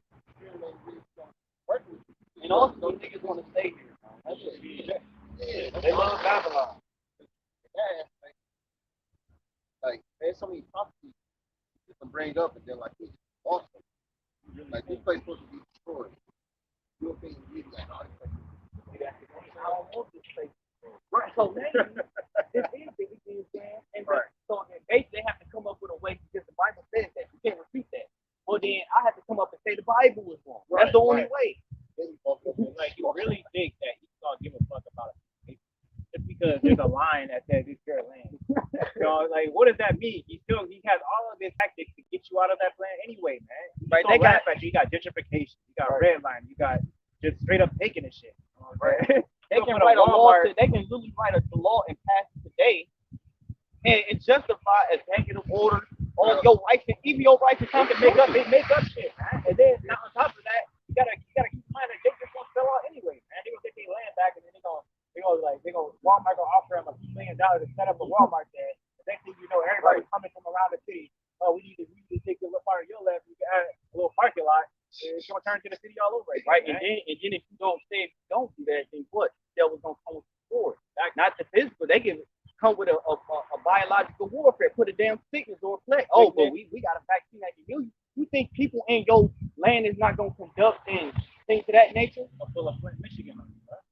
And also, those niggas want to stay here. That's it. Yeah, they love Babylon. Like, there's so many prophecies you can bring up, and then like he's awesome. Like this place supposed to be destroyed. You don't think he's like, oh, this place. I don't want this place. Right. So maybe it's easy, you know, and right. So basically they have to come up with a way because the Bible says that. You can't refute that. Well then I have to come up and say the Bible is wrong. Right. That's the only way. Like you really think that he's gonna give a fuck about it just because there's a line that says it's your land. Like what does that mean? He has all of his tactics to get you out of that land anyway, man. Right? They got you got gentrification, you got redlining, you got just straight up taking the shit. Right? They can write a law. They can literally write a law and pass it today, and justify executive order on your rights and even your rights to come to make up shit, man. And then now on top of that, you gotta keep in mind that they just gonna sell out anyway, man. They gonna take their land back and then Walmart gonna offer them $2 million to set up a Walmart there. The next thing you know, everybody's coming from around the city. Oh, we need to take a little part of your land. We can add a little parking lot. it's gonna turn to the city all over again, right? And then if you don't do that, then what? The devil's gonna come with the sword. Not the physical. They can come with a biological warfare, put a damn sickness or a plague. Oh, but we got a vaccine that can heal you. You think people in your land is not gonna conduct and things of that nature? Full of Flint, Michigan.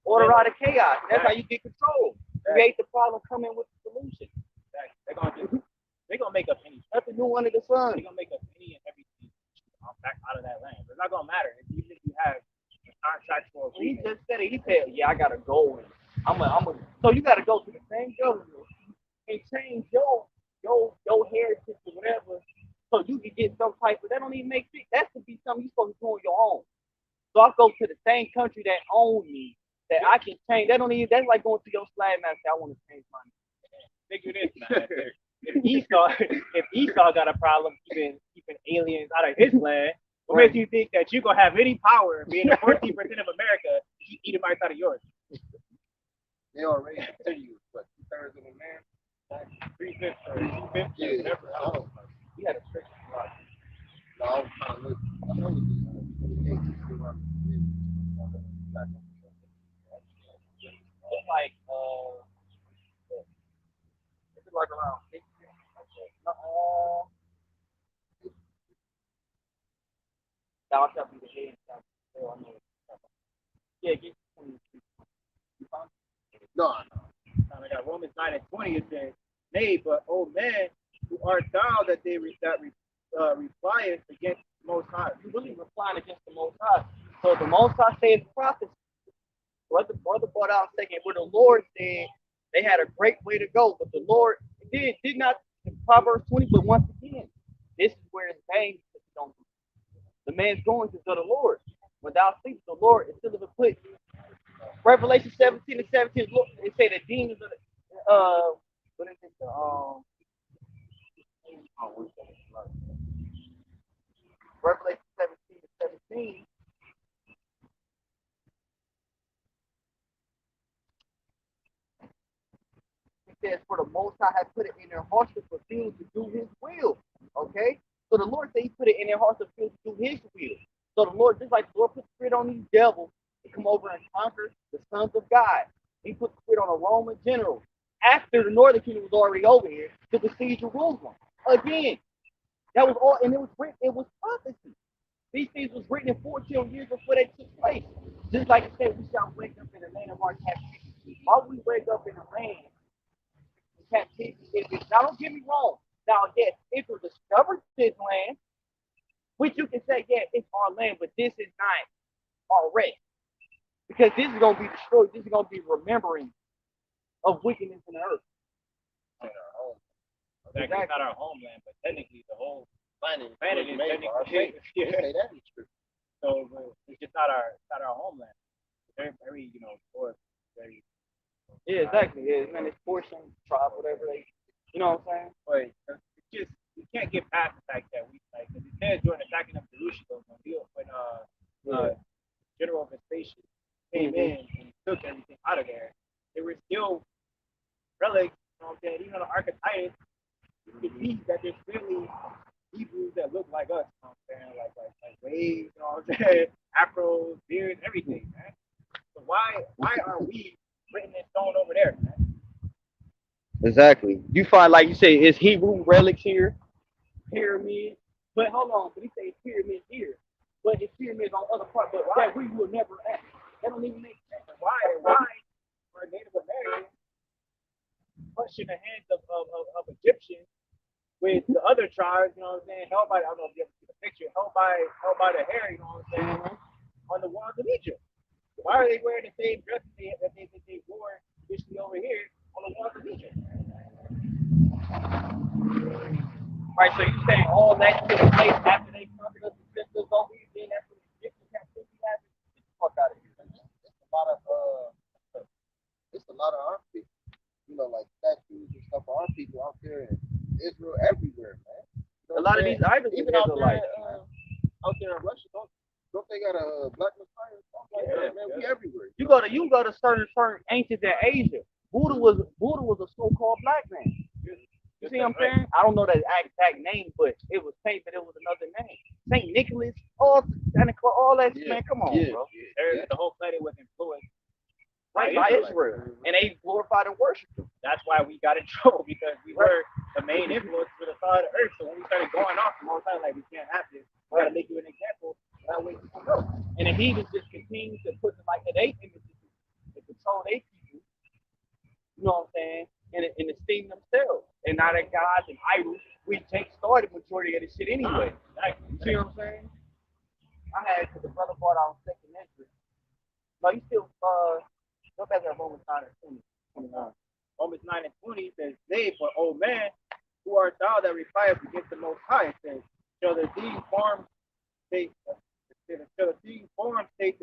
Order out of chaos. That's how you get control. Create the problem, come in with the solution. They're gonna make up any. Nothing new under the sun. They're gonna make up any and everything back out of that land. It's not gonna matter even if you have a contract for. He just said it. He said, "Yeah, I gotta go and I'm a." So you gotta go to the same government and change your heritage or whatever, so you can get some type of. That don't even make sense. That should be something you're supposed to do on your own. So I go to the same country that owns me, that I can change. That don't even. That's like going to your slave master. I want to change my name. Figure this, man. If Esau got a problem keeping aliens out of his land, what makes you think that you're gonna have any power being the 14% of America to keep Edomites out of yours? They already continue, but 2/3 of the man. 3/5 or 2/5, whatever. I don't know. You had a trick. No, I was trying to look. I know you It's like it's like around 8. I'll tell you the head. Yeah, get No. I got Romans 9:20. It says, "Nay, but O man, who art thou that repliest against the Most High?" You really replying against the Most High. So the Most High said prophecy. Brother brought out second where the Lord said they had a great way to go, but the Lord did not in Proverbs 20, but once again, this is where it's vain. The man's going to the Lord. Without sleep, the Lord is still put Revelation 17:17. Look, it say the demons of the what is it? Revelation 17:17. It says, "For the Most High has put it in their hearts to fulfill to do His will." Okay, so the Lord said He put it in their hearts to fulfill to do His will. So the Lord, just like the Lord put the spirit on these devils to come over and conquer the sons of God, He put the spirit on a Roman general after the northern kingdom was already over here to besiege Jerusalem again. That was all, and it was written. It was prophecy. These things was written in 14 years before they took place. Just like it said, we shall wake up in the land of our captivity. Why we wake up in the land of captivity? Now, don't get me wrong. Now, yes, Israel discovered this land, which you can say, yeah, it's our land, but this is not our rest. Because this is going to be destroyed. This is going to be remembering of wickedness in the earth. Exactly. It's not our homeland, but technically the whole planet is technically. Say that in scripture. So it's just not our homeland. Very very. Yeah, exactly. Yeah, man, it's portion, tribe, whatever they, you know what I'm saying? But it's just we can't get past the fact that we like because it says during the attacking of Jerusalem when General Vespasian came in and took everything out of there, there were still relics. You know what I'm saying? Even on the Ark of Titus, you can see that there's really Hebrews that look like us. You know what I'm saying? Like waves. You know what I'm saying? Afros, beards, everything, man. So why are we written in stone over there, man? Exactly. You find, like you say, it's Hebrew relics here, pyramids. But hold on, but he say pyramids here. But it's pyramids on other parts, but that we will never ask. That don't even make sense. Why are Native Americans pushing the hands of Egyptians with the other tribes, you know what I'm saying, held by, I don't know if you ever see the picture, held by the hair, you know what I'm saying, on the walls of Egypt. Why are they wearing the same dress that they wore traditionally over here on the walls of Egypt? Right, so you say all that took place after they conquered us and sent us over here, then after the Egyptian captivity happened? Get the fuck out of here. It's a lot of our people, like statues and stuff of our people out there in Israel, everywhere, man. A lot of these idols, even out there, out there in Russia, don't they got a black Messiah? Man, we everywhere. You go to certain ancient in Asia. Buddha was a so-called black man. You see what I'm saying? I don't know the exact name, but it was paint, but it was another name. Saint Nicholas, all Santa Claus, all that. Man, come on, bro. The whole planet was influenced Right, by Israel. And they glorified and worshiped him. That's why we got in trouble, because we were the main influence to the side of the earth. So when we started going off the whole time, like, we can't have this, we gotta make you an example. That way people know. And the heathens just continue to put them like they images to control their people. You know what I'm saying? And esteem themselves. And not that gods and idols, we take started majority of this shit anyway. You see what I'm saying? I had the brother brought out second entry. No, you still go back to Romans 9 and 20. Romans 9 and 20 says, "Nay, but O man, who art thou that repliest against the Most High?" It says, "Shall the deed form say to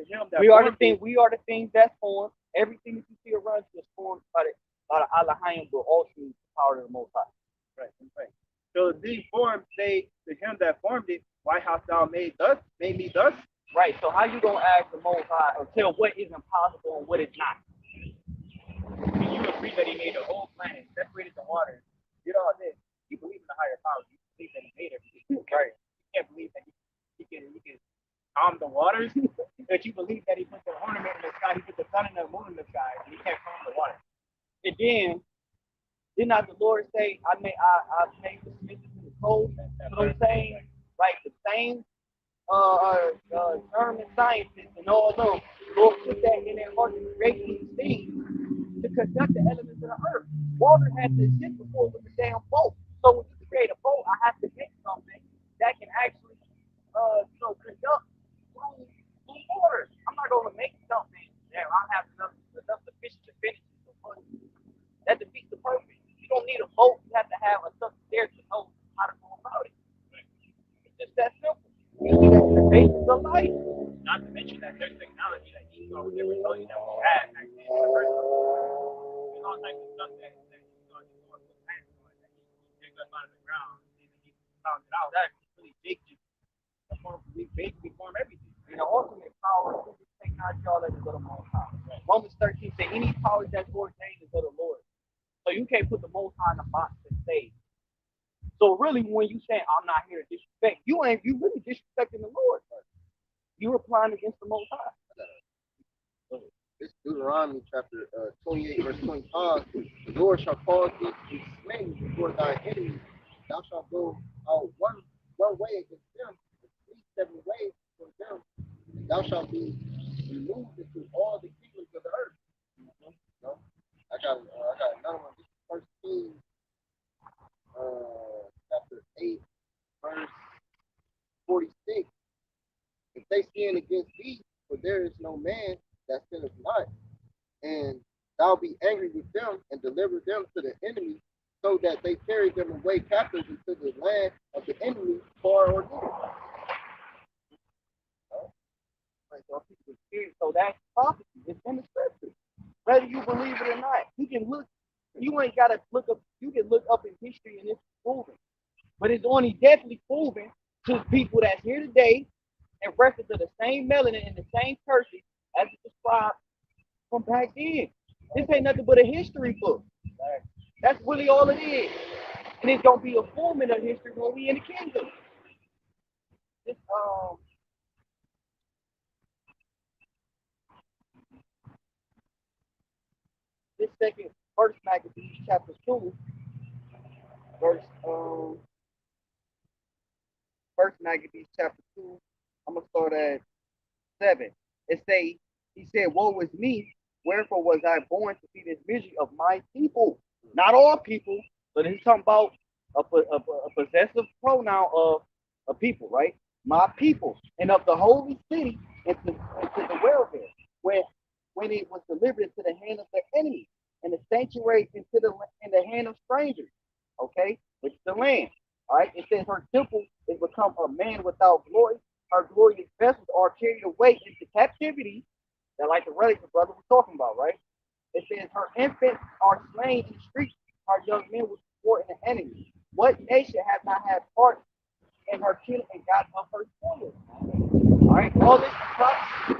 him that we are the things that's formed. Everything that you see around you is formed by the Elohim, but ultimately the power of the Most High." Right. Shall the deed form say to him that formed it, "Why hast thou made me thus?" Right. So how you gonna ask the Most High or tell what is impossible and what is not? When you agree that he made the whole planet, separated the waters, did all this, you believe in the higher power. You believe that he made everything. Right. You can't believe that he can calm the waters, but you believe that he put the ornament in the sky, he put the sun and the moon in the sky, and he can't calm the water. And then, did not the Lord say, I made the smith in the cold? You know what I'm saying? Like the same German scientists and all those, Lord put that in their heart to create these things to conduct the elements of the earth. Water had to exist before it was a damn boat. So when you create a boat, I have to make something that can actually, conduct through water. I'm not going to make something that I have enough sufficient to finish it. That defeats the purpose. You don't need a boat. You have to have a something there to know how to go about it. It's just that simple. That's the basis of life. Not to mention that there's technology that Esau was never telling you that we had back then. There's all types of stuff that Esau put hands on, that he picked up out of the ground, and he found it out. That's really big, we basically form everything. And the ultimate power of this technology, all that is of the Most High. Romans 13 says, any power that's ordained is of the Lord. So you can't put the Most High in a box and say. So really, when you say I'm not here to disrespect, you really disrespecting the Lord. You're applying against the Most High. This Deuteronomy chapter 28, verse 25. The Lord shall cause thee to be slain before thy enemies. Thou shalt go out one way against them, and 7 ways from them. Thou shalt be removed into all the kingdoms of the earth. No? I got another one. This is 1 Kings chapter 8, verse 46. If they sin against thee, for there is no man that sinneth not, and thou be angry with them and deliver them to the enemy, so that they carry them away captives into the land of the enemy, far or near. So that's prophecy. It's in the scripture. Whether you believe it or not, you can look. You ain't gotta look up. You can look up in history and it's proven. But it's only definitely proven to people that's here today in reference to the same melanin and the same curses as it described from back then. This ain't nothing but a history book. That's really all it is. And it's gonna be a format of history when we in the kingdom. This second verse, Maccabees chapter 2, first Maccabees chapter 2, I'm gonna start at 7. It say, he said, woe is me, wherefore was I born to see this misery of my people? Not all people, but he's talking about a possessive pronoun of a people, right? My people, and of the holy city into the welfare, when it was delivered into the hand of the enemy, and the sanctuary in the hand of strangers, okay, which is the land. All right, it says her temple is become a man without glory. Her glorious vessels are carried away into captivity. That like the relics the brother was talking about, right? It says her infants are slain in the streets. Her young men were supporting the enemy. What nation has not had part in her killing and got of her spoils? All right, all this is prophecy.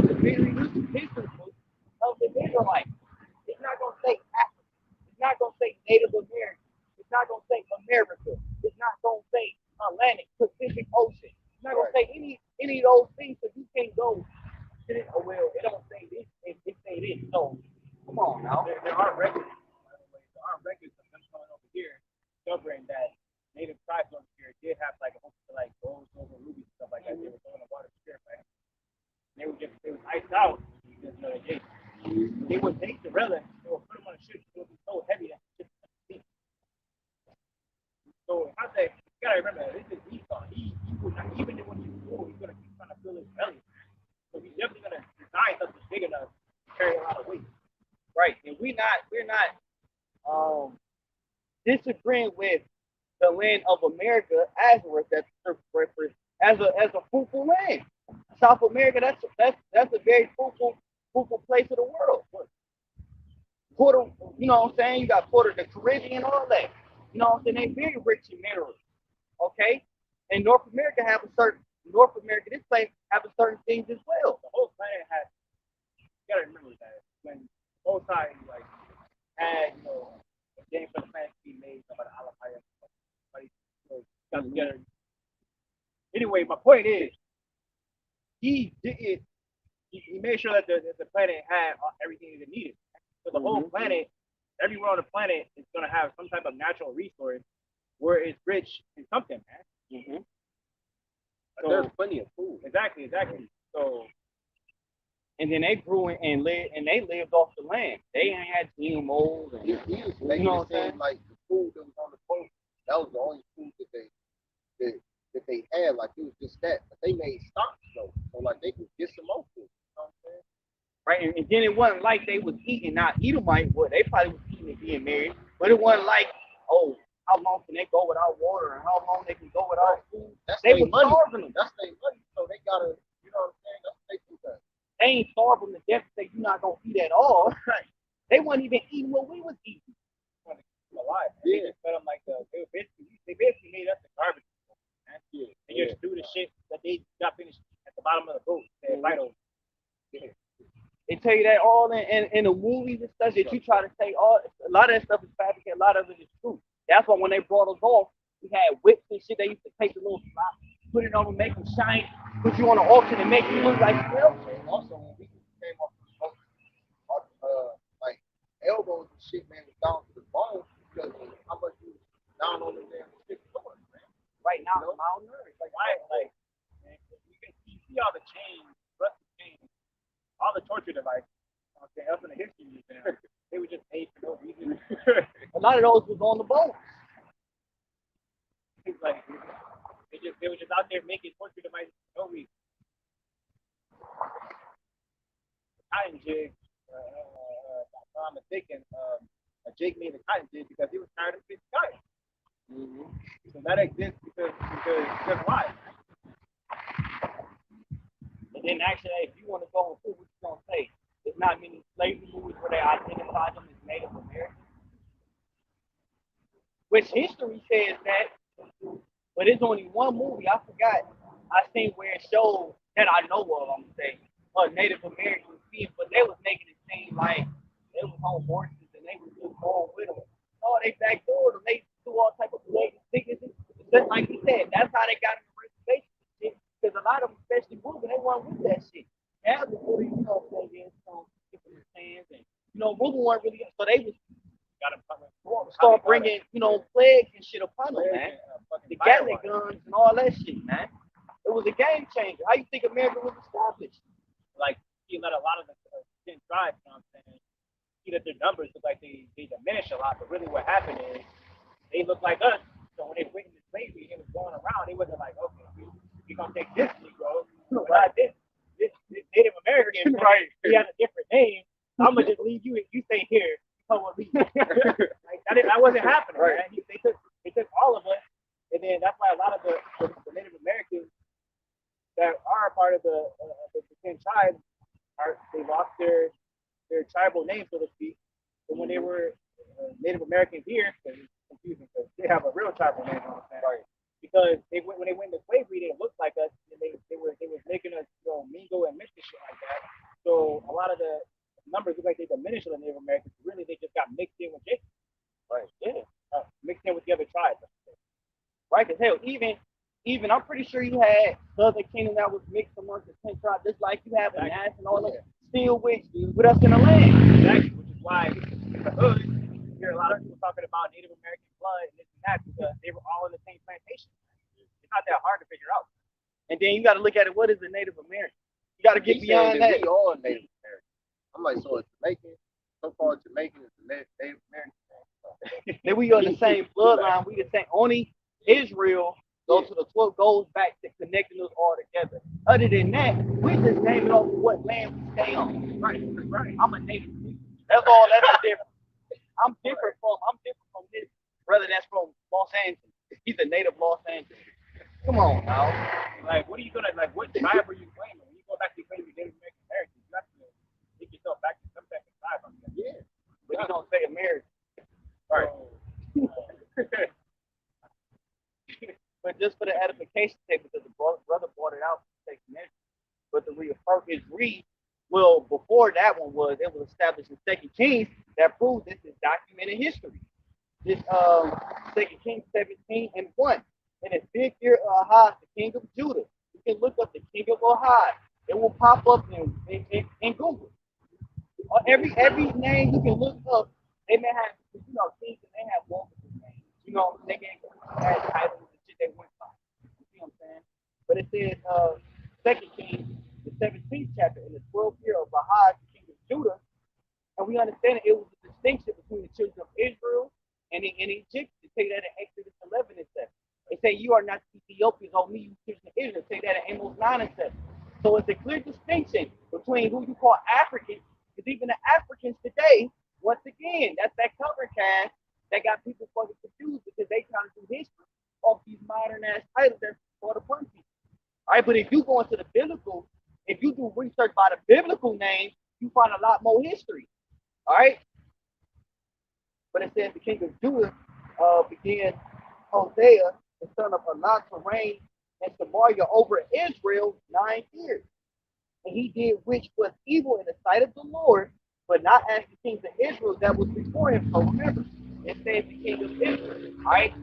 The very history book of the Israelites. It's not going to say Africa. It's not going to say Native American. It's not going to say America. It's not going to say Atlantic, Pacific Ocean. It's not any of those things, so you can't go to this. Oh well, it don't say this. It say this. So come on now. There are records, by the way. There are records of them coming over here, discovering that native tribes over here did have like a whole bunch of like gold, silver, rubies, and stuff like that. They were throwing the water to purify it. They was iced out because they would take the relics, they would put them on a ship, it would be so heavy that the ship couldn't sink. So I say, you gotta remember, this is Esau. He would not, even when he's full, he's gonna keep trying to fill his belly. So he's definitely gonna design something big enough to carry a lot of weight. Right, and we're not disagreeing with the land of America as a reference as a fruitful land. South America, that's a very fruitful place of the world. Puerto, you know what I'm saying? You got Puerto, the Caribbean, all that. You know what I'm saying? They're very rich in minerals. Okay? And North America, this place have a certain things as well. The whole planet has, you gotta remember that when both sides like had, a game for the planet to be made about the Alapaya, got together. Anyway, my point is, he made sure that the planet had everything it needed. So the whole planet, everywhere on the planet is gonna have some type of natural resource where it's rich in something, man. So, there's plenty of food. Exactly. So, and then they grew and they lived off the land. They ain't had GMOs. And, he was making it seem like the food that was on the boat, that was the only food that they had. Like it was just that, but they made stock though, so like they could get some more food. You know what I'm saying? Right, and then it wasn't like they was eating. Now Edomite, well, they probably was eating and being married, but it wasn't like, oh, how long can they go without water and how long they can go without food? They were starving them. That's their money, so they gotta, you know what I'm saying? That's what they do that. They ain't starving to death to say you're not gonna eat at all. Right. They wasn't even eating what we was eating. Alive. Yeah. They just fed them like they basically made us the garbage. Man. Yeah. They just threw the shit that they got finished at the bottom of the boat. They vital. Yeah. They tell you that all in the movies and stuff that you try to say a lot of that stuff is fabricated, a lot of it is true. That's why when they brought us off, we had whips and shit. They used to take the little slop, put it on them, make them shine, put you on an auction and make you look like real. Also, when we came off the boat, like elbows and shit, man, was down to the bone because how much you was down on the damn shit doing, man. Right now, I'm malnourished. Like man, you see all the chains, rusty chains, all the torture devices. Okay, up in the history museum, they were just made for no reason. A lot of those was on the boat. It's like they were just out there making torture devices for no reason. Cotton jig, if I'm mistaken, a jig made a cotton jig because he was tired of fixing cotton. So that exists because why? And then actually, if you want to go and put what you're gonna say, there's not many slavery movies where they identify them as Native Americans. Which history says that, but there's only one movie I forgot I seen where it showed that I know of. I'm gonna say Native American people, but they was making it seem like they was on horses and they was just going with them. Oh, they backdoored them. They do all type of blatant sicknesses. Just like he said, that's how they got in the reservation shit. Because a lot of them, especially moving, they weren't with that shit. Yeah, before they, different stands and moving weren't really. So they was start bringing, plagues and shit upon them, man. The Gatling guns and all that shit, man. It was a game changer. How you think America was established? Like, you let a lot of the 10 tribes, you know what I'm saying, see that their numbers look like they diminish a lot, but really what happened is they look like us. So when they went into slavery and it was going around, they wasn't like, okay, we're going to take this Negro, but not this Native American, right? He has a different name. So I'm going to just leave you and you stay here. Like, that wasn't happening, right? Man. They took all of us, and then that's why a lot of the Native Americans that are a part of the 10 tribes they lost their tribal name, so to speak. So when they were Native Americans here, it's confusing because they have a real tribal name, right? Because when they went into slavery, they looked like us, and they was making us mingle and mix and shit like that. So a lot of the numbers look like they diminished on the Native Americans. Really, they just got mixed in with Jacob. Right. Yeah. Mixed in with the other tribes. Right. Because hell, even even I'm pretty sure you had Southern Kingdom that was mixed amongst the 10 tribes, just like you have a Nash and all of still with us in the land. Exactly, which is why in the hood you hear a lot of people talking about Native American blood and this and that because they were all in the same plantation. It's not that hard to figure out. And then you got to look at it. What is a Native American? You got to get beyond that. We all Native American. I'm like, so a Jamaican, so-called Jamaican is a Native American. Then we on the same bloodline. We the same. Only Israel goes to the 12 goes back to connecting us all together. Other than that, we just naming off what land we stay on. Right. I'm a native. That's all. That's the difference. I'm different from this brother that's from Los Angeles. He's a native Los Angeles. Come on now. Like, what are you gonna like? What tribe are you claiming? When you go back to claiming Native American, you have to take yourself back to some type of tribe. I mean, Yeah, but you don't say American. Right. But just for the edification sake, because the brother brought it out to take measure. But the well, before that one was it was established in Second Kings that proves this is documented history. This Second Kings 17:1. In the 5th year of Ahaz, the king of Judah. You can look up the king of Ahaz. It will pop up in Google. Every name you can look up, they may have kings and they have multiple names. They can have titles and shit they went by. You see what I'm saying? But it says Second Kings, the 17th chapter, in the 12th year of Ahaz, the king of Judah, and we understand it was a distinction between the children of Israel and the Egyptians. They say that in Exodus 11 and 7. They say you are not Ethiopians, or me, you children of Israel. Say that in Amos 9 and 7. So it's a clear distinction between who you call African, because even the Africans today, once again, that's that cover cast that got people fucking confused because they trying to do history off these modern ass titles that's called upon people. All right, but if you go into the biblical, if you do research by the biblical names, you find a lot more history. All right, but it says the king of Judah began Hosea, the son of Elah, to reign in Samaria over Israel 9 years. And he did which was evil in the sight of the Lord, but not as the kings of Israel that was before him. So remember, it says the king of Israel, all right?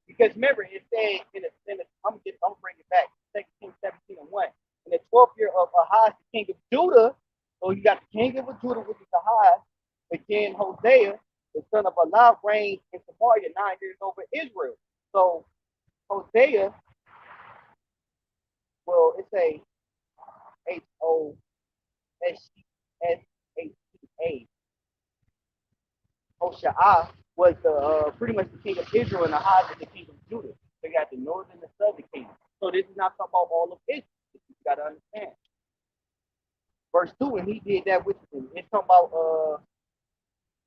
Because remember, it said I'm gonna bring it back. 2 Kings 17:1. In the 12th year of Ahaz, the king of Judah, so you got the king of Judah, which is Ahaz, again Hosea, the son of Elah, reigned in Samaria 9 years over Israel. So Hosea, well, it's a Hoshea. Hoshea was the pretty much the king of Israel, and Ahaz is the king of Judah. So you got the northern and the southern kingdom. So this is not talking about all of Israel. You got to understand. Verse 2, and he did that with him. It's talking about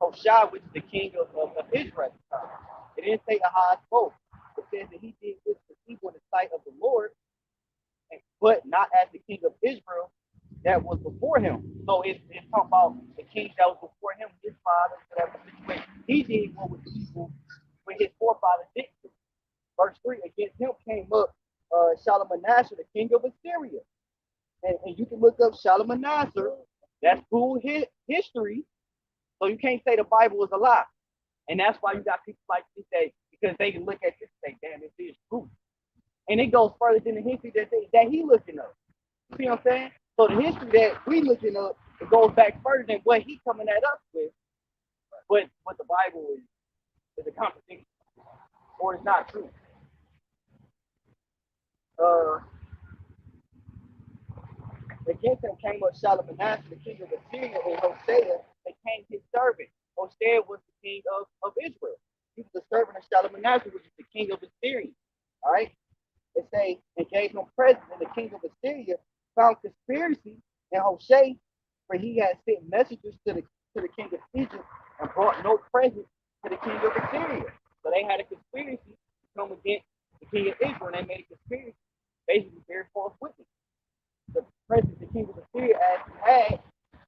Hoshea, which is the king of Israel at the time. It didn't say Ahaz both. It says that he did with the evil in the sight of the Lord, but not as the king of Israel that was before him. So it's talking about the king that was before him, his father, whatever situation. He did what was evil when his forefathers did. Verse 3, against him came up Shalmaneser, the king of Assyria. And you can look up Shalmaneser. That's cool history. So you can't say the Bible is a lie. And that's why you got people like this say, because they can look at this and say, damn, this is true. And it goes further than the history that he looking up. You see what I'm saying? So the history that we looking up, it goes back further than what he coming at us with. But what the Bible is a contradiction. Or it's not true. Against him came up Shalmaneser, the king of Assyria, and Hosea became his servant. Hosea was the king of Israel. He was the servant of Shalmaneser, which is the king of Assyria. All right? It say, and gave him presents, and the king of Assyria found conspiracy in Hosea, for he had sent messengers to the king of Egypt and brought no present to the king of Assyria. So they had a conspiracy to come against the king of Israel, and they made a conspiracy, basically bear false witness. The presence the king of Assyria as he had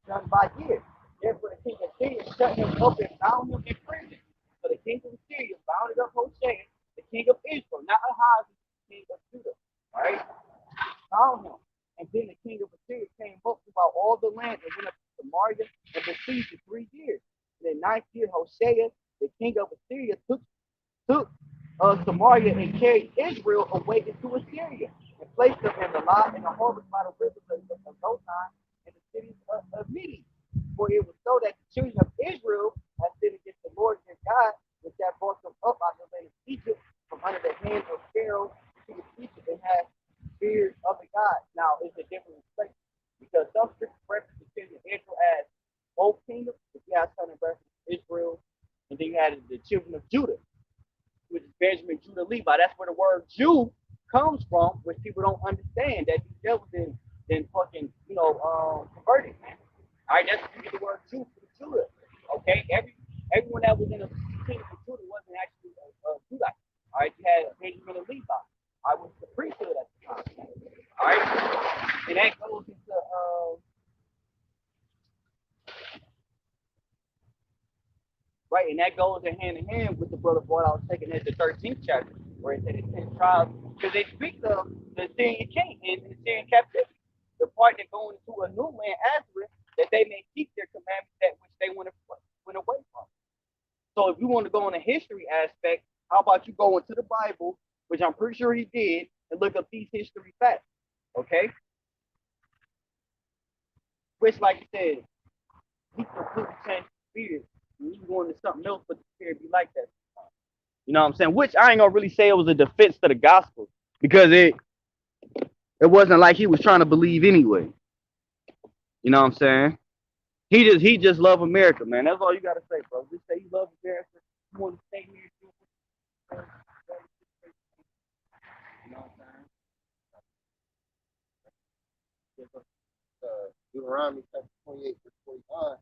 done by years. Therefore, the king of Assyria shut him up and bound him in prison. So the king of Assyria bound up Hosea, the king of Israel, not Ahaz, the king of Judah. All right? Bound him. And then the king of Assyria came up throughout all the land and went up to Samaria and besieged it 3 years. In the 9th year, Hosea, the king of Assyria, took Samaria and carried Israel away into Assyria and placed them in the lot and the harvest by the rivers of Gozan and the cities of Midian. For it was so that the children of Israel had sinned against the Lord their God, which had brought them up out of the land of Egypt from under the hand of Pharaoh to Egypt and had feared other gods. Now, it's a different perspective because some scriptures reference the children of Israel as both kingdoms. If you have some reference Israel, and then you had the children of Judah, which is Benjamin, Judah, Levi. That's where the word Jew comes from, which people don't understand that these devils then fucking, converted, man. All right, that's where you get the word Jew from Judah. Okay, everyone that was in the kingdom of Judah wasn't actually a Judite. All right, you had Benjamin and Levi. I was the priesthood at the time. All right, and that goes into right, and that goes hand in hand with the brother boy I was taking at the 13th chapter, where it said the 10 tribes, because they speak of the Syrian king and the Syrian captivity, the part that going into a new land, Azareth, that they may keep their commandments that which they went away from. So if you want to go on a history aspect, how about you go into the Bible, which I'm pretty sure he did, and look up these history facts, okay? Which, like you said, he completely changed the spirit. And you go into something else, but the spirit be like that. You know what I'm saying? Which I ain't gonna really say it was a defense to the gospel because it wasn't like he was trying to believe anyway. You know what I'm saying? He just love America, man. That's all you gotta say, bro. Just say you love America. You want to stay here. You know what I'm saying? Deuteronomy chapter 28, verse 49.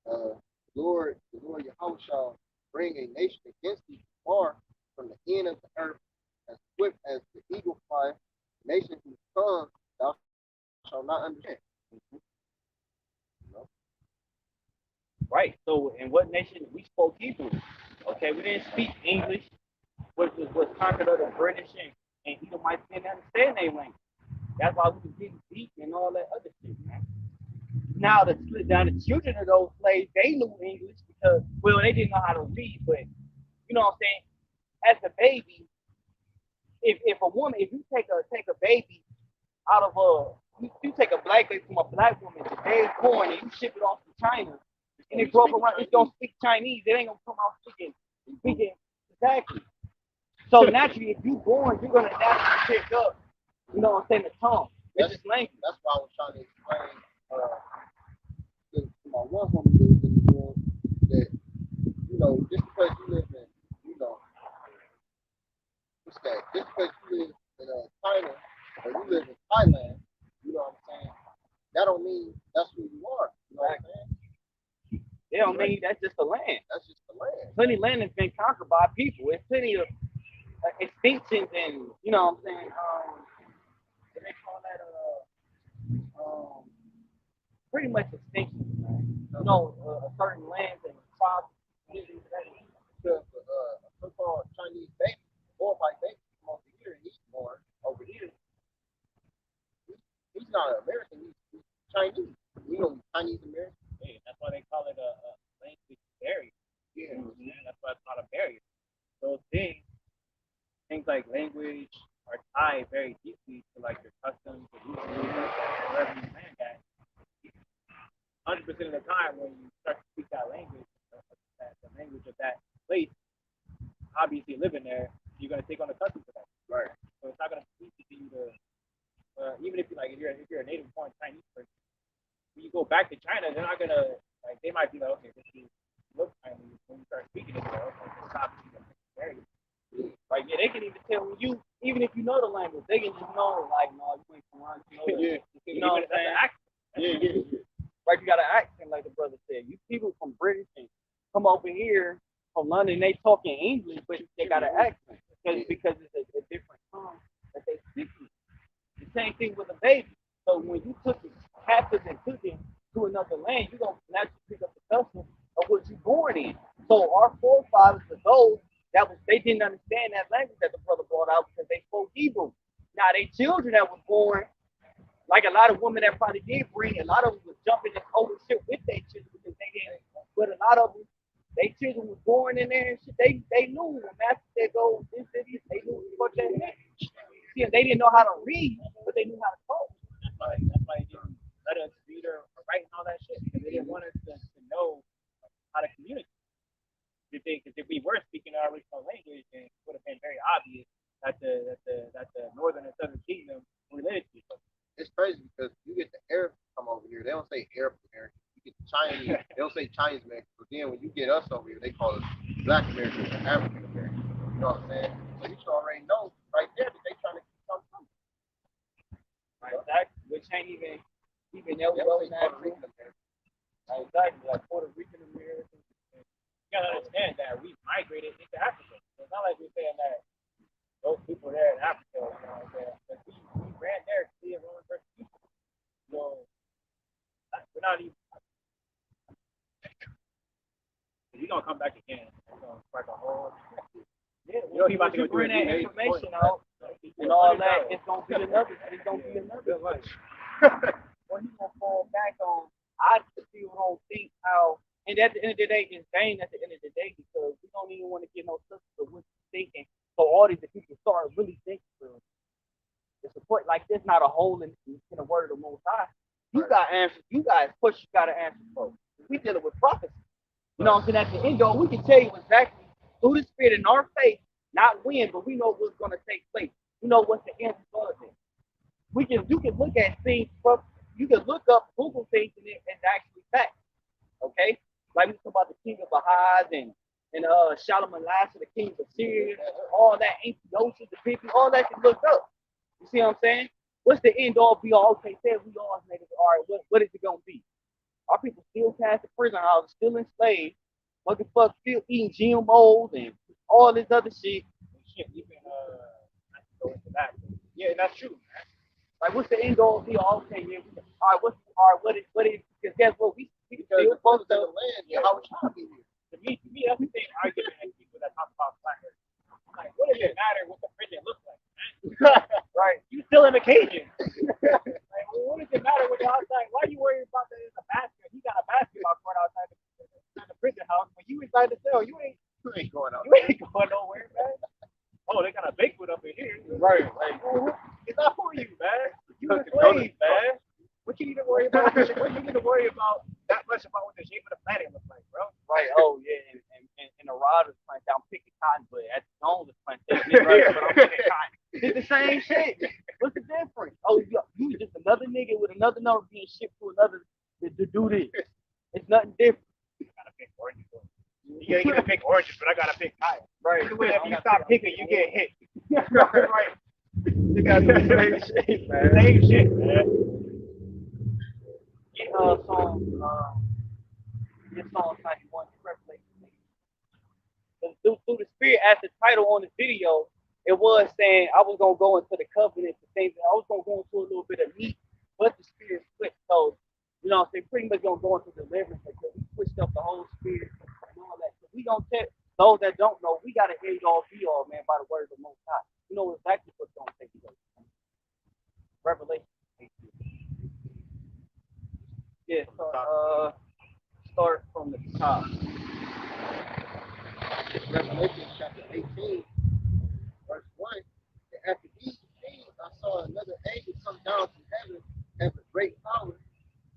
The Lord Yahweh shall bring a nation against thee far from the end of the earth, as swift as the eagle fly, a nation whose tongue thou shalt not understand. You know? Right. So, in what nation we spoke Hebrew? Okay, we didn't speak English, which was conquered of the British and Edomites didn't understand their language. That's why we was getting beat and all that other shit, man. Now the children of those slaves, they knew English because, well, they didn't know how to read, but you know what I'm saying? As a baby, if a woman, if you take a baby out of you take a black baby from a black woman, the day it's born, and you ship it off to China, and it grow up around, it's gonna speak Chinese. It ain't gonna come out speaking exactly. So naturally, if you born, you're gonna naturally pick up, you know what I'm saying, the tongue. It's just language. That's why I was trying to explain to my one homie that was in the room that, just because you live in, what's that? Just because you live in China or you live in Thailand, you know what I'm saying? That don't mean that's who you are. You know what I'm saying? It don't mean that's just the land. That's just the land. Plenty of land has been conquered by people. There's plenty of extinctions and, you know what I'm saying, what they call that, pretty much extinctions, man. Certain lands and tribes. Because a so-called Chinese baby or white baby from over here, he's born over here. He's not American. He's Chinese. Chinese American. Hey, that's why they call it a language barrier. Yeah. That's why it's not a barrier. Those things like language are tied very deeply to like your customs, your usually, wherever you land at. 100% of the time when you start to speak that language, the language of that place, obviously living there, you're gonna take on the customs of that. Right. So it's not gonna be easy for you to, even if you're a native born Chinese person, when you go back to China, they're not gonna they might be like, okay, this is look Chinese. When you start speaking it, okay, this is obviously very. Like, yeah, they can even tell when you, even if you know the language, they can just know, like, no, you ain't from around, you know what I'm saying? Yeah. Right, you got an accent, like the brother said. You people from British and come over here from London, they talking English, but they got an accent because it's a different tongue that they speak. The same thing with a baby. So when you took it captive and took it to another land, you're gonna naturally pick up the custom of what you're born in. So our forefathers, for those they didn't understand that language that the brother brought out because they spoke Hebrew. Now they children that was born, like a lot of women that probably did bring, a lot of them was jumping in over shit with their children because they didn't. But a lot of them They children was born in there and shit. They knew when Master said go this city, they knew what that meant. See, they didn't know how to read, but they knew how to talk. That's why they didn't let us read or write and all that shit because they didn't want us to know how to communicate. Because if we were speaking our original language, then it would have been very obvious that the northern and southern kingdom related to each other. It's crazy because you get the Arabs come over here, they don't say Arab American. You get the Chinese, they don't say Chinese American. But then when you get us over here, they call us Black Americans and African Americans. You know what I'm saying? So you should already know right there that they trying to keep something from you. Right, exactly. Which ain't even there. They don't say Puerto Rican American. Right, exactly. Like Puerto Rican Americans. You gotta understand that we migrated into Africa. So it's not like we're saying that those people there in Africa, you know what I'm saying? But we ran there to see a Roman persecution. So we're not even. We're gonna come back again. We're gonna spark a whole. Yeah, You know, he about to go bring that do information out and all that. It's gonna be another. It's gonna be another lunch. Well, he's gonna fall back on. I still don't think how. And at the end of the day, it's vain at the end of the day because we don't even want to get no sense of what you're thinking. So all these people start really thinking for the support. Like there's not a hole in the word of the Most High. You got answers. You guys push. You got to answer for. We dealing with prophecy. You know what I'm saying? At the end, though, we can tell you exactly through the Spirit in our faith, not when, but we know what's going to take place. We know what the answer is going to be. You can look at things from, you can look up Google things and it's actually fact. Okay? Like we talk about the king of Ahaz and Shalmaneser, the king of Syria, all that Antiochus, the people, all that can look up. You see what I'm saying? What's the end all be all? Okay, say we all niggas, all right, what is it going to be? Our people still cast in prison houses, still enslaved, motherfuckers still eating GMOs and all this other shit. Shit, you can go into that. Yeah, that's true, man. Like, what's the end all be all? Okay, yeah, what is, because guess what? We still close to the land, yeah, how would you be here? To me, that's the same argument as people that talk about flat earth. I'm like, what does it matter what the prison looks like, man? Right? You still in the cages. Like, well, what does it matter what the outside? Why are you worried about that in a basket? He got a basketball court outside the prison house, but you inside the cell. You ain't going out. You ain't going nowhere, man. Oh, they got a banquet up in here. Right. Like, it's not for you, man. You a slave, man. What you need to worry about? What you need to worry about that much about what the shape of the planet looks like, bro? Right. Oh yeah, and the Riders plantation, I'm picking cotton, but at the Jones plantation, right? But I'm picking cotton. It's the same shit. What's the difference? Oh, you just another nigga with another number being shipped to another to do this. It's nothing different. You gotta pick oranges. You ain't gonna pick oranges, but I gotta pick cotton. Right. If you stop picking, you get hit. Right. You gotta do the same shit, man. Same shit, man. Get song 91, Revelation. Through the Spirit, as the title on the video, it was saying I was gonna go into the covenant, the things I was gonna go into a little bit of meat, but the Spirit split. So, you know, they pretty much gonna go into deliverance because we switched up the whole Spirit and all that. So we gonna tell those that don't know, we gotta end all be all, man, by the word of the Most High. You know exactly what's gonna take place. Revelation. Yeah, so start from the top. Revelation chapter 18, verse 1. And after these things, I saw another angel come down from heaven, having great power,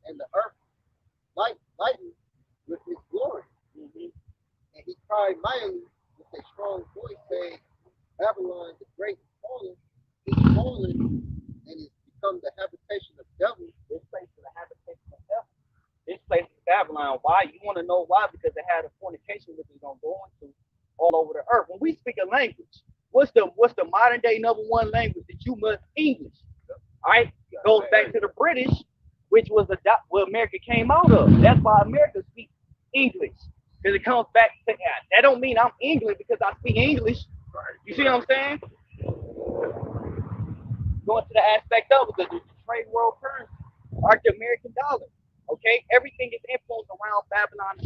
and the earth lightened with his glory. Mm-hmm. And he cried mightily with a strong voice, saying, Babylon the great is fallen, and is become the habitation of devils. This place is the habitation of devils. This place is Babylon. Why? You want to know why? Because it had a fornication which is gonna go into all over the earth. When we speak a language, what's the modern day number one language that you must English? All right, goes back to the British, which was where America came out of. That's why America speaks English, because it comes back to that. That don't mean I'm English because I speak English. You see what I'm saying? Going to the aspect of it, the trade world currency, or the American dollar. Okay, everything is influenced around Babylon,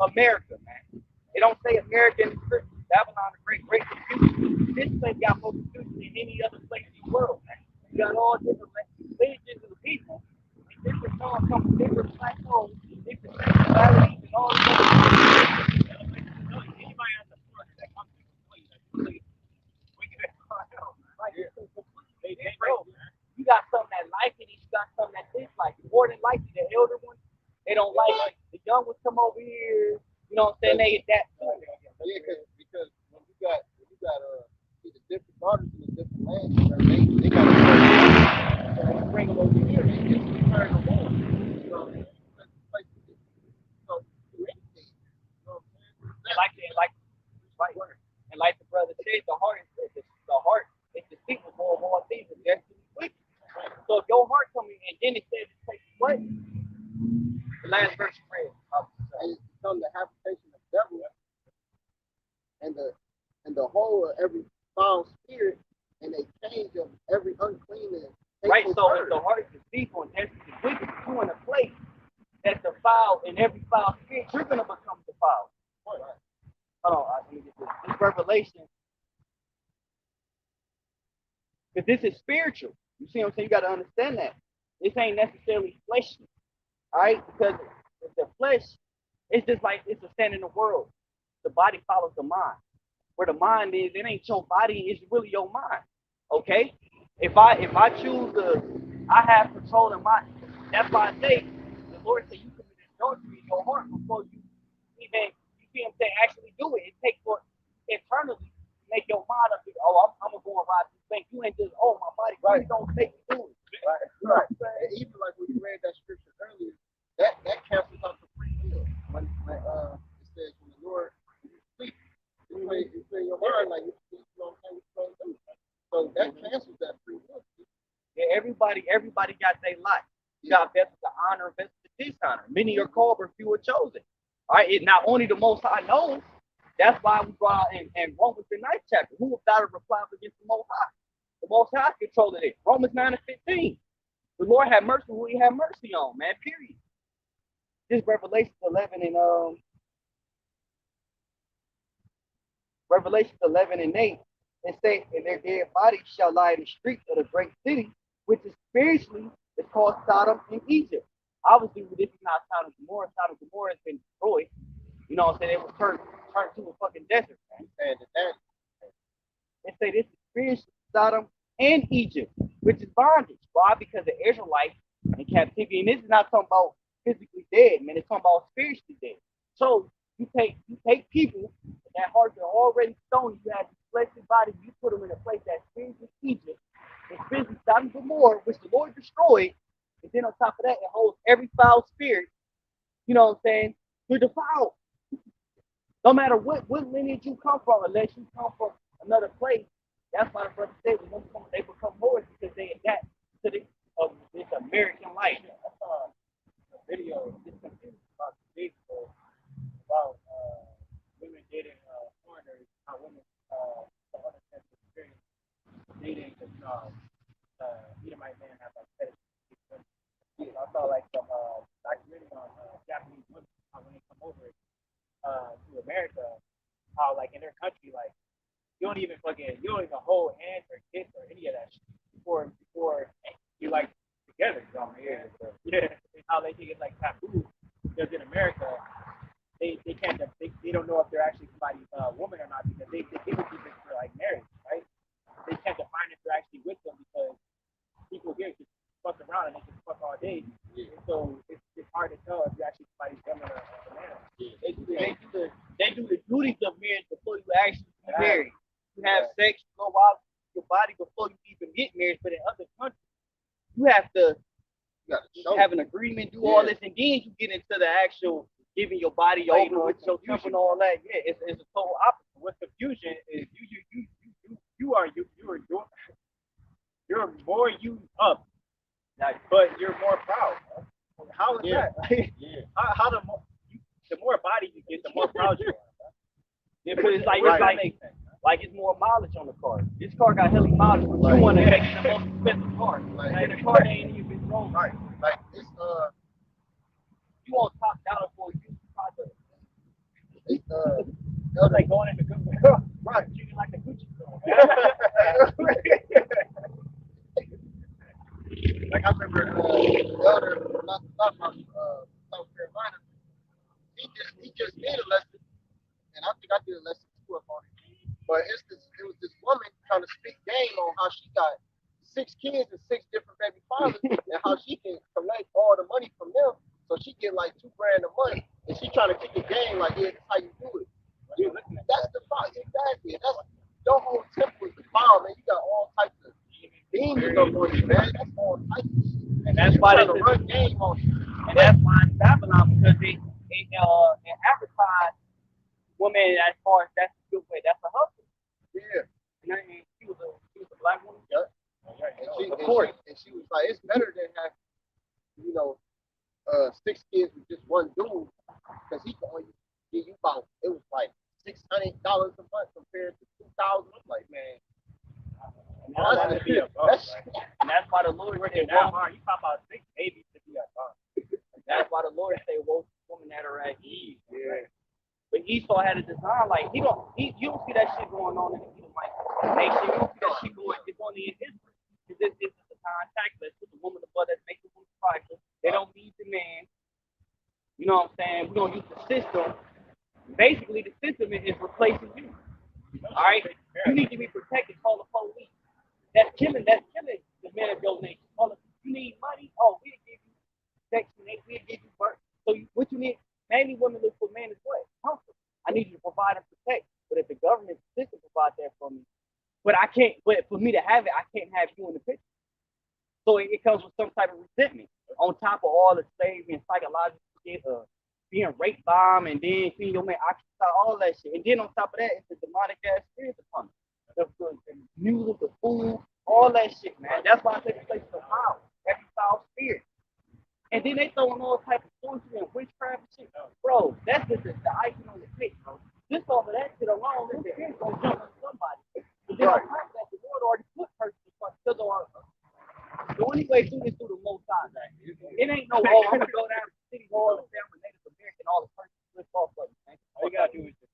America, man. It don't say America in the scripture. Babylon, the great confusion. This place got more confusion than any other place in the world, man. You got all different religions of the people, and different songs come from different plateaus, different nationalities, and all this other more than likely the elder ones, they don't like the young ones come over here. You know what I'm saying? They adapt. Yeah, because when you got see the different daughters in the different lands, they got to bring them over here. They just return them home. So do anything. You know what I'm saying? Right. And like the brother said, the heart is deceitful more and more things and destiny wicked. So if your heart coming in, then it says it takes what? The last verse you read. It becomes the habitation of devil and the whole of every foul spirit and a change of every uncleanness. Right, so if the heart is deceitful and destiny is wicked, you in a place that's defiled in every foul spirit, you're gonna become defiled. Right. Hold on, let me get this. This revelation. Because this is spiritual. You see what I'm saying? You got to understand that. This ain't necessarily fleshly. All right? Because the flesh, it's just like it's a stand in the world. The body follows the mind. Where the mind is, it ain't your body, it's really your mind. Okay? If I choose I have control of my, that's why I say, the Lord said you committed adultery in your heart before you even, you see what I'm saying, actually do it. It takes for internally make your mind up. Oh, I'm gonna go and ride this bank. You ain't just my body really don't make you do it. Right. And even like when you read that scripture earlier, that cancels out the free will. When it says when the Lord sleep, you play your mind like you know what I'm saying. So that cancels that free will. Yeah, everybody got their life. You got vessels to honor and vessels to dishonor. Many are called, but few are chosen. All right, it not only the Most High knows. That's why we brought out in Romans the 9th chapter. Who without a reply against the Most High? The Most High controlled it. Romans 9:15. The Lord had mercy who He had mercy on, man. Period. This Revelation 11 and 8. It says, "And their dead bodies shall lie in the streets of the great city, which is spiritually is called Sodom and Egypt." Obviously, this is not Sodom and Gomorrah. Sodom and Gomorrah has been destroyed. You know what I'm saying? It was turned to a fucking desert, man. They say this is spiritual Sodom and Egypt, which is bondage. Why? Because the Israelites in captivity, and this is not talking about physically dead, man. It's talking about spiritually dead. So you take people that hearts are already stony, you have these fleshly bodies, you put them in a place that's spiritually Egypt, it's spiritually Sodom and Gomorrah, which the Lord destroyed, and then on top of that, it holds every foul spirit. You know what I'm saying? You're defiled. No matter what lineage you come from, unless you come from another place, that's why the brother said when they become Moors because they adapt to this American life. I saw a video about 2 days ago about women dating foreigners, how women don't understand the experience dating because Edomite men have like fetish. I saw like some documentary on Japanese women how when they come over to America, how like in their country, like you don't even hold hands or kiss or any of that shit before you like together. You know what I mean? Yeah. How they think it's like taboo because in America they don't know if they're actually somebody's woman or not because they people keep it for like marriage, right? They can't define if they're actually with them because people here just fuck around and they just fuck all day. Yeah. So it's hard to tell if you're actually somebody's woman or a man. Yeah. They do the duties of marriage before you actually get married. You have sex, you go out with your body before you even get married. But in other countries, you have to have an agreement, do all this, and then you get into the actual giving your body over with your temple and all that. Yeah, it's a total opposite. What's confusion is you're more used up, but you're more proud. How is that? How the more body you get, the more proud you are. Yeah, but it's like it's more mileage on the car. This car got heavy mileage, but you want to make it the most expensive car. And the car ain't even drove. Right. Like it's you want top dollar for a used product. It's like going into Gucci. Right. You like the Gucci store. Like I remember the elder not from South Carolina. He just did a lesson, and I think I did a lesson too on it. But it was this woman trying to speak game on how she got 6 kids and 6 different baby fathers, and how she can collect all the your whole temple is defiled, man. You got all types of demons up on you, man. That's all types of shit. And that's why they run game on you. And that's why it's Babylon, because they advertise women as far as that's a good way. That's a hustle. Yeah. And she was a black woman. Yep. Of course. And she was like, it's better than have, 6 kids with just one dude, because he can only give you about, it was like $600 a month compared to $2,000. I'm like, man. And that's why the Lord said, you talk about 6 babies to be a bum. That's why the Lord say, woe to the woman that are at ease. Yeah. But Esau had a design like you don't see that shit going on in the Edomite nation. You don't see that shit going. It's only in Israel. This is the contact. Let's put the woman above that makes the woman prideful. They don't need the man. You know what I'm saying? We don't use the system. Basically, the system is replacing you. All right, you need to be protected. Call the police. That's killing the men of your nation. You need money. Oh, we'll give you Section 8. We'll give you birth. So what you need? Mainly women look for men as what? Comfort. I need you to provide and protect. But if the government system provides that for me, but I can't. But for me to have it, I can't have you in the picture. So it comes with some type of resentment on top of all the slavery and psychological shit, being raped by them, and then seeing your man occupy all that shit. And then on top of that, it's the demonic ass spirits upon them. The music, the food, all that shit, man. That's why I take the place of power, every foul spirit. And then they throwing all type of sorcery and witchcraft and shit. Bro, that's just the icing on the cake, bro. Just off of that shit alone, this shit's gonna jump on somebody. But then on top of that, the Lord already put person because the only way through is through the Most High. It ain't no, I'm gonna go down to the city hall and say I'm a Native American, all the person flip off of me, man. All you gotta do is just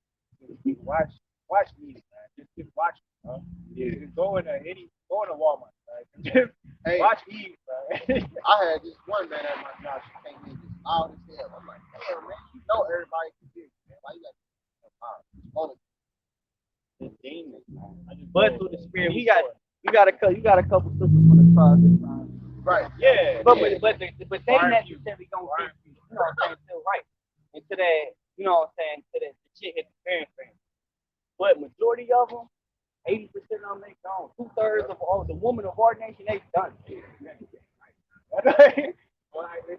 watch me, man. Just watch me, bro. Yeah. Just go into Walmart, man. Just watch me, bro. I had this one man at my job. She came in just loud as hell. I'm like, damn, man, you know everybody can hear you, man. Why you got It's demons, man. But through the spirit, you got a couple sisters from the tribes. Right. Yeah. But they necessarily don't get you know what I'm saying, still right. Into that, you know what I'm saying, to that shit hit the parents' thing. But majority of them, 80% of them, they gone. 2/3 of all the women of our nation, they done. They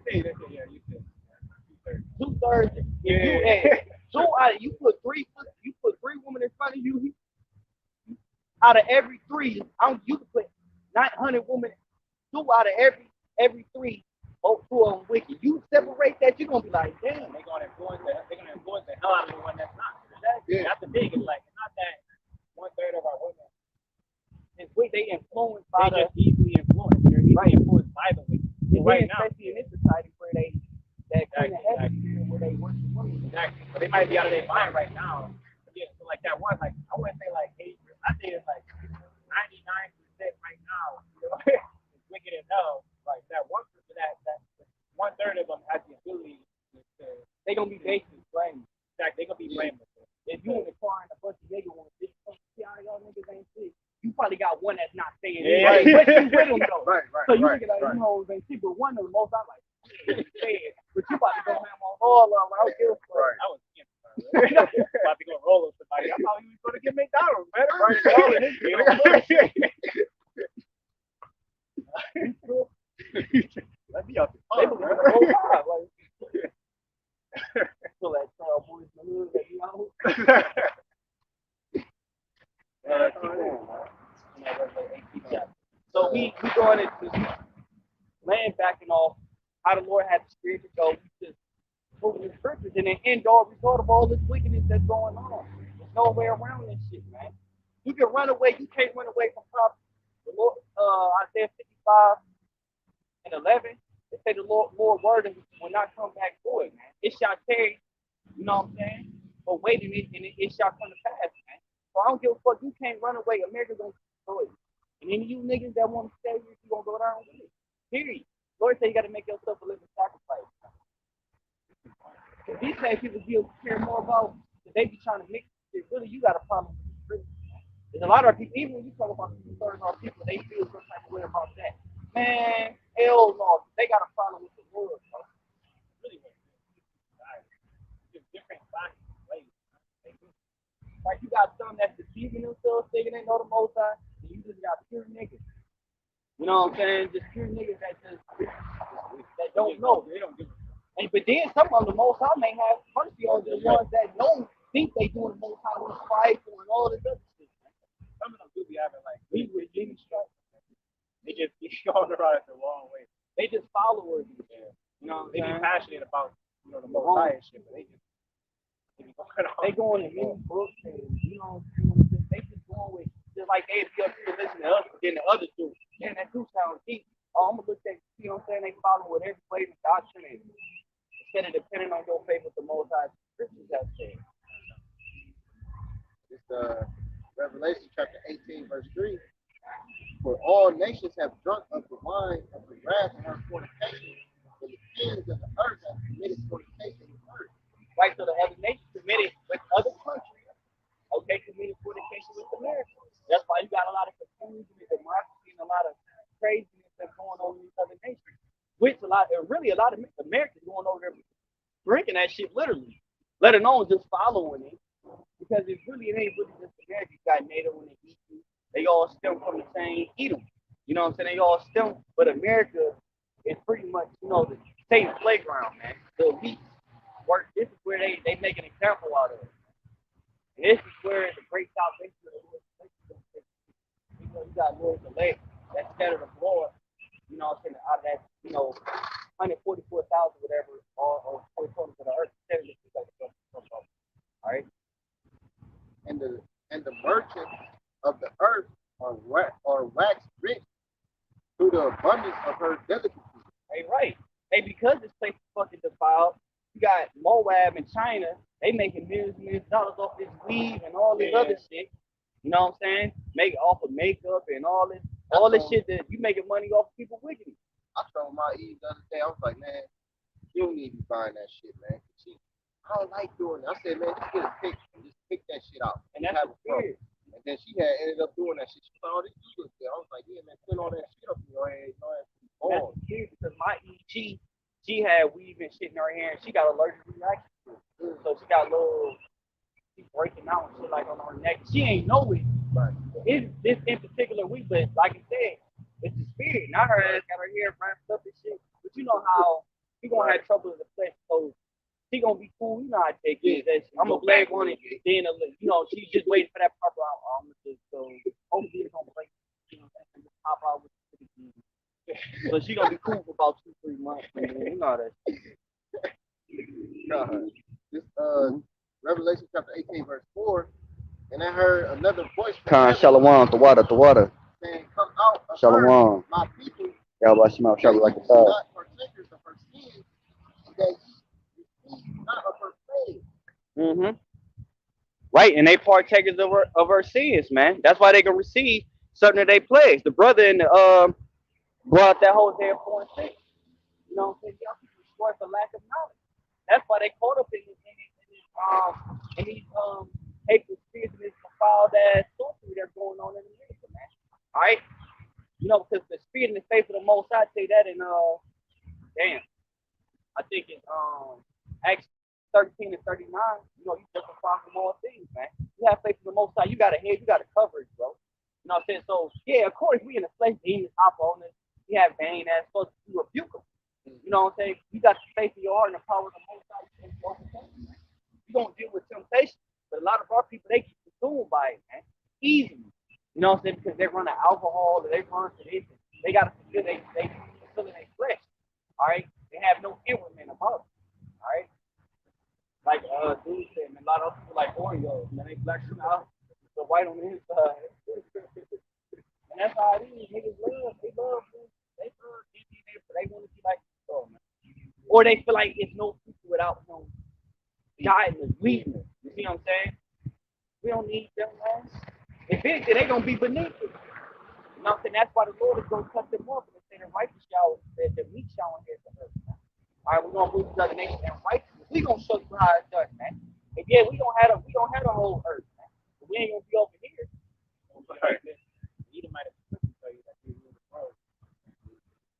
say, yeah, you said 2/3. You put three women in front of you. Out of every 3, you can put 900 women. 2 out of every 3, 2 of them wicked. You separate that, you're gonna be like, damn. They're gonna influence the hell out of the one that's not. That's the thing. It's like, it's not that 1/3 of our women. They influenced by they just easily influenced. They're easily influenced by the wicked. So right now, especially in this society where where they worship women. Exactly. But they might be out of their mind right now. Yeah. So like that one, like I wouldn't say like 80%. I say it's like 99% right now. You know, it's wicked as hell. Like that 1%, that 1/3 of them has the ability to. They gonna be basically blameless. Exactly. They gonna be blameless. If you in the car and a bunch of niggas want to see how y'all niggas ain't shit, you probably got one that's not saying anything. Right. But you with them though. Right. So you think like, you know, ain't shit, but one of the most I like. But you about to go ham on all of them. I don't give a fuck. Right. I was about to go roll with somebody. I thought he was going to get McDonald's, man. Let me out the car. They believe the whole time. Like, so that child boys in the hood, that you know. So we going into land backing off how the Lord had the spirit to go. We just moving the scriptures and an end all result of all this wickedness that's going on. There's no way around this shit, man. You can run away. You can't run away from prophecy. The Lord, Isaiah 55 and 11, they say the Lord word will not come back void, man. It shall tarry, you know what I'm saying? But wait and it shall come to pass, man. So I don't give a fuck. You can't run away. America's gonna destroy you. And any of you niggas that want to stay here, you gonna go down with it. Period. Lord say you gotta make yourself a living sacrifice. If these same people care more about that they be trying to mix shit, really you got a problem with the scripture. There's a lot of people, even when you talk about the third of people, they feel some type of way about that. Man, hell no, they got a problem with the Lord, bro. Really, just different bodies, ways. Right? You got some that's deceiving themselves, thinking they know the Most High, and you just got pure niggas. You know what I'm saying? Just pure niggas that don't know. They don't give a And but then some of the Most High may have mercy on the ones that don't think they doing the Most High with spiteful and all this other shit. some of them do be having like We were getting struck. they just be going around it the wrong way. They just followers. You know what They I'm be saying? passionate about the Most High and shit, but they be going on. They going to many books and they just going with just like they be up here listening to us, but then the others do. Man, that do sound deep. Oh, I'm gonna look at you know what I'm saying? They follow what every flavor doctrine is. Instead of depending on your faith what the Most High scriptures have said. It's Revelation chapter 18, verse 3. For all nations have drunk of the wine of the wrath of her fornication, and the kings of the earth have committed fornication with her. Right, so the other nations committed with other countries, okay, committed fornication with America. That's why you got a lot of confusion and democracy and a lot of craziness that's going on in these other nations. Which a lot of Americans going over there drinking that shit literally, let alone just following it. Because it ain't really just America. You got NATO and the EU. They all stem from the same Edom. You know what I'm saying? They all stem, but America is pretty much, the same playground, man. The elite work. This is where they make an example out of it. And this is where the great salvation of the Lord is. You got Lord elect that scattered abroad, out of that, 144,000, whatever, or 4 corners of the earth. All right. And the merchants of the earth are waxed rich through the abundance of her delicacies. Hey, right. Hey, because this place is fucking defiled, you got Moab and China, they making millions and millions of dollars off this weave and all this other shit. You know what I'm saying? Make off of makeup and all this shit that you making money off of people wickedness. I told my Eve the other day, I was like, man, you don't need to be buying that shit, man. I don't like doing it. I said, man, just get a pick and just pick that shit out. And that's have a pro. And then she had ended up doing that shit. She thought, oh, this you look good. I was like, yeah, man, put all that shit up in your head. That's weird because my EG, she had weave and shit in her hair and she got allergic reaction to it. So she got she's breaking out and shit like on her neck. She ain't know it. Right. It's this in particular week, but like I said, it's the spirit. Not her ass got her hair wrapped up and shit. But you know how she gonna have trouble in the flesh, so she gonna be cool. You know how I take it. I'm a black on it. Then she's just waiting for that pop out. I'm just so hopefully it's gonna break. And just pop out with the so she gonna be cool for about 2-3 months. You know that. This Revelation chapter 18 verse 4, and I heard another voice from Khan Shalom, the water. saying, "Come out of Shalom. her, my people, Y'all watch him out, Shalom like the not thought. partakers of her sins, that ye receive not of her plague." Mm-hmm. Right, and they partakers of her sins, man. That's why they can receive certain of their plagues. The brother in the brought that whole damn 4 and 6. You know what I'm saying? Y'all people destroyed for lack of knowledge. That's why they caught up in these hateful spirits and this defiled ass sorcery that's going on in America, man. All right, because the spirit and the faith of the Most High say that in I think it's Acts 13 and 39. You justify from all things, man. You have faith in the Most High. You got a head, you got a coverage, bro. You know what I'm saying? So yeah, of course we in the flesh, demons hop on us. We have vain ass thoughts. You rebuke them. You know what I'm saying? You got the faith in your heart and the power of the Most High. You gonna deal with temptation, but a lot of our people they get consumed by it, man. Easily. You know what I'm saying? Because they run to alcohol or they run to this. They gotta feel they feel in their flesh. All right. They have no inward man about it. All right. Like dude said, man, a lot of people like Oreos, man. They black out, the white on the inside. And that's how it is. Niggas love. They love. They want to be like man. Or they feel like it's no people without no guidance, weakness. You see what I'm saying? We don't need them, man. If anything, they gonna be beneath it. You know what I'm saying? That's why the Lord is gonna cut them off and say the righteous shall, the weak shall inherit the earth. All right, we're gonna move to the other nation and righteousness. We gonna show you how it's done, man. And yeah, we don't have the whole earth, man. But we ain't gonna be over here. Edomite will tell you that you're in the world.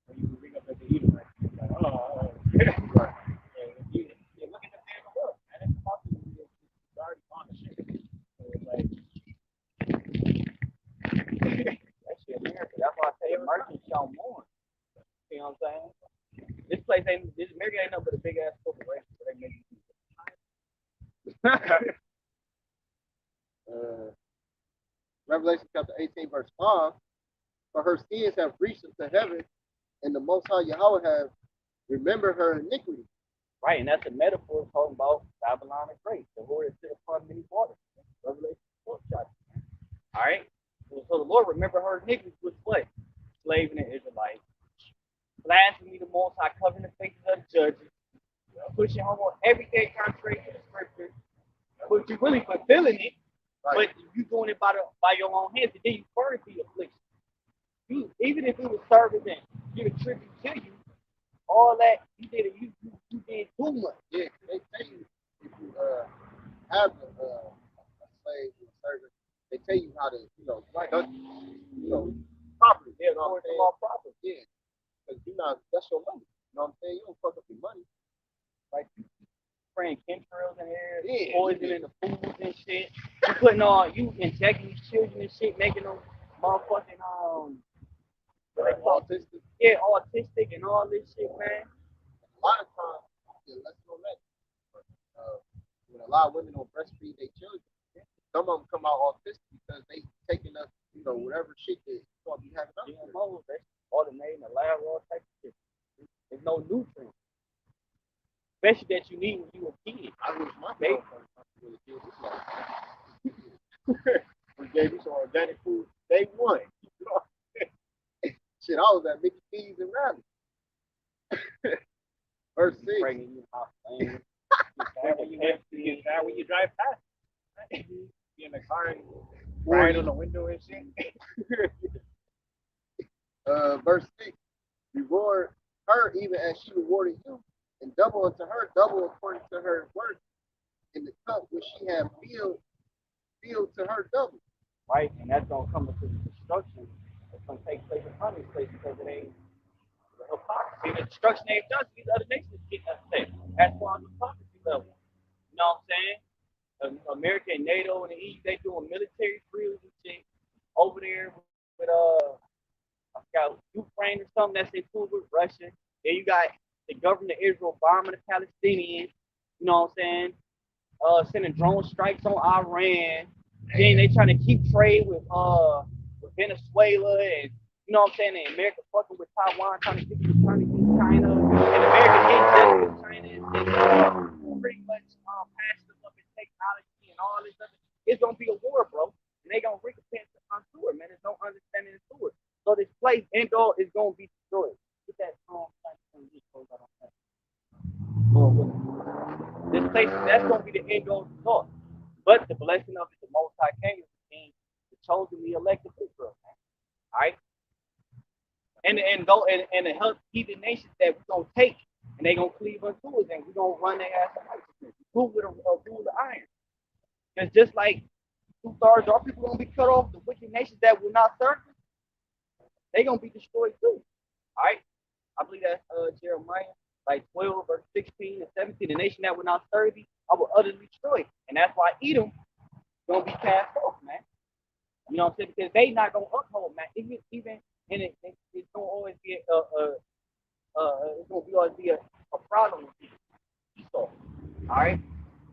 When you bring up the Edomite, you're like, oh. Right. And if you look at the man of the world, man, it's possible you're already on the shit. merchants shall mourn. You know what I'm saying? This America ain't nothing but a big ass corporation. So they make Revelation chapter 18, verse 5. For her sins have reached into heaven, and the Most High Yahweh have remembered her iniquity. Right, and that's a metaphor talking about Babylon the Great, the Lord is sit upon many waters. Revelation 4 chapter. All right? So the Lord remember her iniquities was what? Slaving the Israelites. Blasphemy the Most High, covering the faces of the judges. Pushing home on everything contrary to the scriptures. But you really fulfilling it, but you doing it by your own hands, and then you further the affliction. You, even if it was service and give a tribute to you, all that you did too much. Yeah, they tell you if you have a slave or servant, they tell you how to, properly. Yeah, properly. Yeah, because that's your money. You know what I'm saying? You don't fuck up your money. Like you spraying chemtrails in there, Yeah, poison in the foods and shit. You putting on, you injecting these children and shit, making them motherfucking autistic. Yeah, autistic and all this shit, man. A lot of times, let's go back. When a lot of women don't breastfeed their children, some of them come out autistic because they taking up, whatever shit they're going to be having up there. Automated in the lab, all type of shit. There's no nutrients. Especially that you need when you a kid. I wish my baby was a kid. We gave you some organic food day one. Shit, I was at Mickey D's and Rally. Verse 6. Bringing you out, man. When you drive past, be in the car and right on the window and shit. Verse 6. Reward her even as she rewarded you, and double unto her, double according to her work, in the cup which she had filled to her double. Right, and that's gonna come into the destruction. It's gonna take place upon this place because it ain't the hypocrisy. The destruction ain't done. These other nations getting upset. That's why on the hypocrisy level. You know what I'm saying? America and NATO and the EU, they doing military drills and shit over there with I forgot Ukraine or something that's in food with Russia. Then you got the government of Israel bombing the Palestinians. You know what I'm saying? Sending drone strikes on Iran. Then they trying to keep trade with Venezuela and you know what I'm saying? And America fucking with Taiwan, trying to get China, and America getting jealous with China and pretty much passing them up in technology and all this other. It's gonna be a war, bro, and they gonna recompense onto it, man. There's no understanding to it. So this place, Endor, is gonna be destroyed. Get that this place, that's gonna be the Endor resort. But the blessing of it, the Most High King, the chosen, the elected Israel, man. All right. And the help heathen nations that we're gonna take, and they gonna cleave unto us, and we're gonna run their ass of righteousness. Rule with a rule of iron. It's just like 2/3 of our people gonna be cut off. The wicked nations that will not serve us, they gonna be destroyed too. All right. I believe that's Jeremiah, like 12 verse 16 and 17. The nation that will not serve thee, I will utterly destroy. And that's why Edom gonna be cast off, man. You know what I'm saying? Because they not gonna uphold, man. Even and it's gonna always be it's gonna always be a problem with Esau. All right,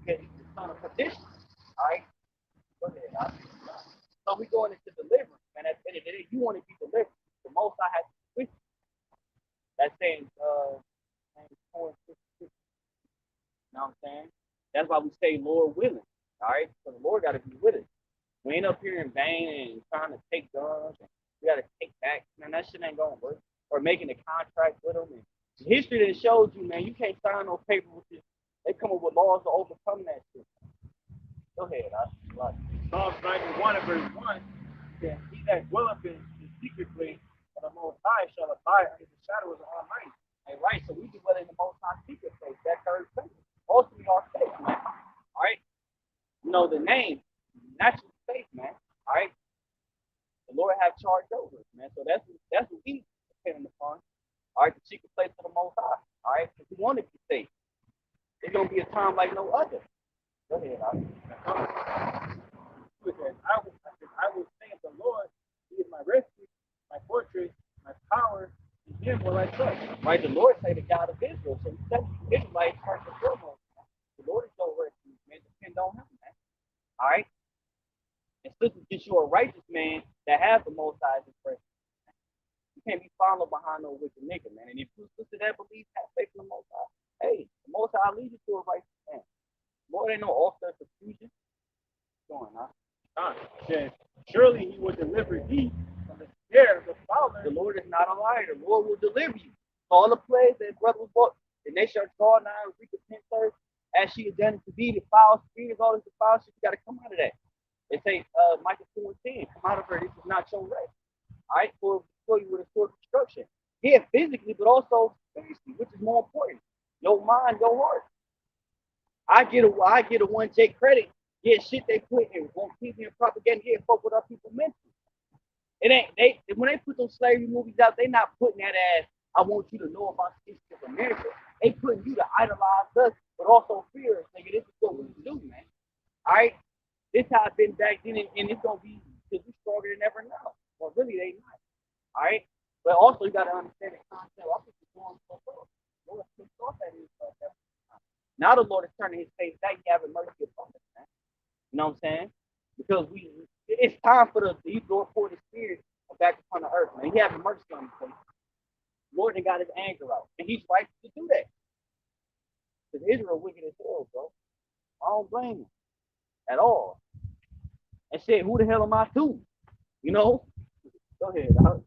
because he's the son of perdition. All right, go ahead. So we going into deliverance, man. At the end of the day, you want to be delivered. The Most I have to with you. That's saying, you know what I'm saying? That's why we say Lord willing. All right, so the Lord got to be with us. We ain't up here in vain and trying to take guns. And we got to take back. Man, that shit ain't gonna work. Or making a contract with them. And history that shows you, man, you can't sign no paper with this. They come up with laws to overcome that shit. Go ahead. Psalms 91 and verse 1 says, he that dwelleth in the secret place of the Most High shall abide under the shadow of the Almighty. Hey, right, so we dwell in the Most High secret place, that third place. Ultimately, our faith, man. All right? You know, the name, natural faith, man. All right? The Lord have charge over us, man. So that's what we depend upon. All right, the secret place of the Most High. All right, because we want to be safe. It's going to be a time like no other. Go ahead, I will say of the Lord, he is my refuge, my fortress, him will I trust. Right? The Lord say the God of Israel. So he said Israelites first and foremost. The Lord is your refuge, man. Depend on him, man. All right? And sisters, get you a righteous man that has the most high as his friend. You can't be followed behind no wicked nigga, man. And if you sister that believes, have faith in the most high, hey, the most high leads you to a righteous man. Lord ain't no author of confusion. Going on. Says, surely he will deliver thee from the snare of the fowler. The Lord is not a liar. The Lord will deliver you. All the plagues that brother was bought, and they shall draw nigh and reap the 10 as she is done to be the foul spirits, all this foul shit, you gotta come out of that. They say, Micah 2:10, come out of her, this is not your race. All right, for you with a sword of destruction. Yeah, physically, but also spiritually, which is more important. Your mind, your heart. I get a 1J credit. Yeah, shit they put in on TV and propaganda here, fuck with our people mentally. It ain't when they put those slavery movies out, they not putting that as I want you to know about the history of America. They putting you to idolize us, but also fear us, nigga. This is what we do, man. All right, this how it's been back then, and it's gonna be because we stronger than ever now. Well, really, they not. All right, but also you gotta understand the concept. I think it's going so well. Lord pissed off at his now the Lord is turning his face back, having mercy upon us, man. You know what I'm saying? Because it's time for the Lord pour the spirit back upon the earth, man. He having mercy on us. Lord they got his anger out. And he's right to do that. Because Israel wicked as hell, bro. I don't blame him at all. And said, who the hell am I to? You know? Go ahead, dog.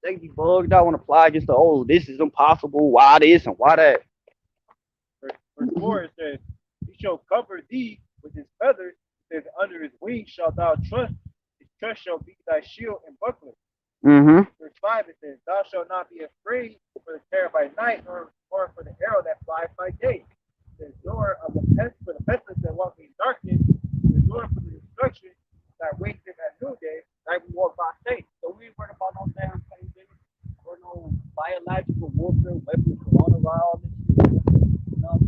They be bugged out want to apply just to, oh, this is impossible. Why this and why that? Verse 4 it says, he shall cover thee with his feathers, it says, under his wings shalt thou trust, his trust shall be thy shield and buckler. Mm-hmm. Verse 5 it says, thou shalt not be afraid for the terror by night, nor for the arrow that flies by day. The door of the pestilence that walk in darkness, the door for the destruction that waits at noonday, like we walk by faith. So we ain't worried about no damn pandemic or no biological warfare, weapons, coronavirus, you know,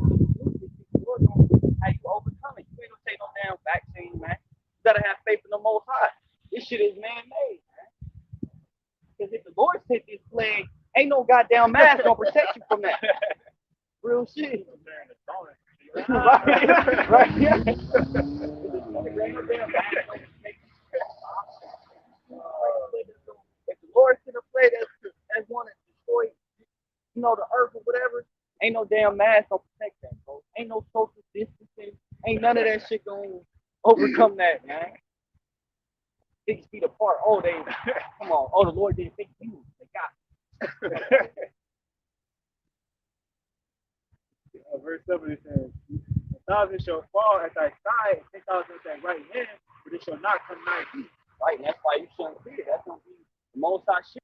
how you overcome it. You ain't gonna take no damn vaccine, man. You gotta have faith in the Most High. This shit is man-made, man. Because if the Lord sent this plague, ain't no goddamn mask gonna protect you from that. Real shit. right, yeah. If the Lord sent a plague that's want to destroy, you know, the earth or whatever, ain't no damn mask gonna protect that, bro. Ain't no social distancing. Ain't none of that shit gonna overcome that, man. 6 feet apart. Oh, they come on. Oh, the Lord didn't think you. They got verse 7 it says, 1,000 shall fall at thy side, and 10,000 at thy right hand, but it shall not come nigh thee. right, and that's why you shouldn't fear. That's gonna be the most high shit.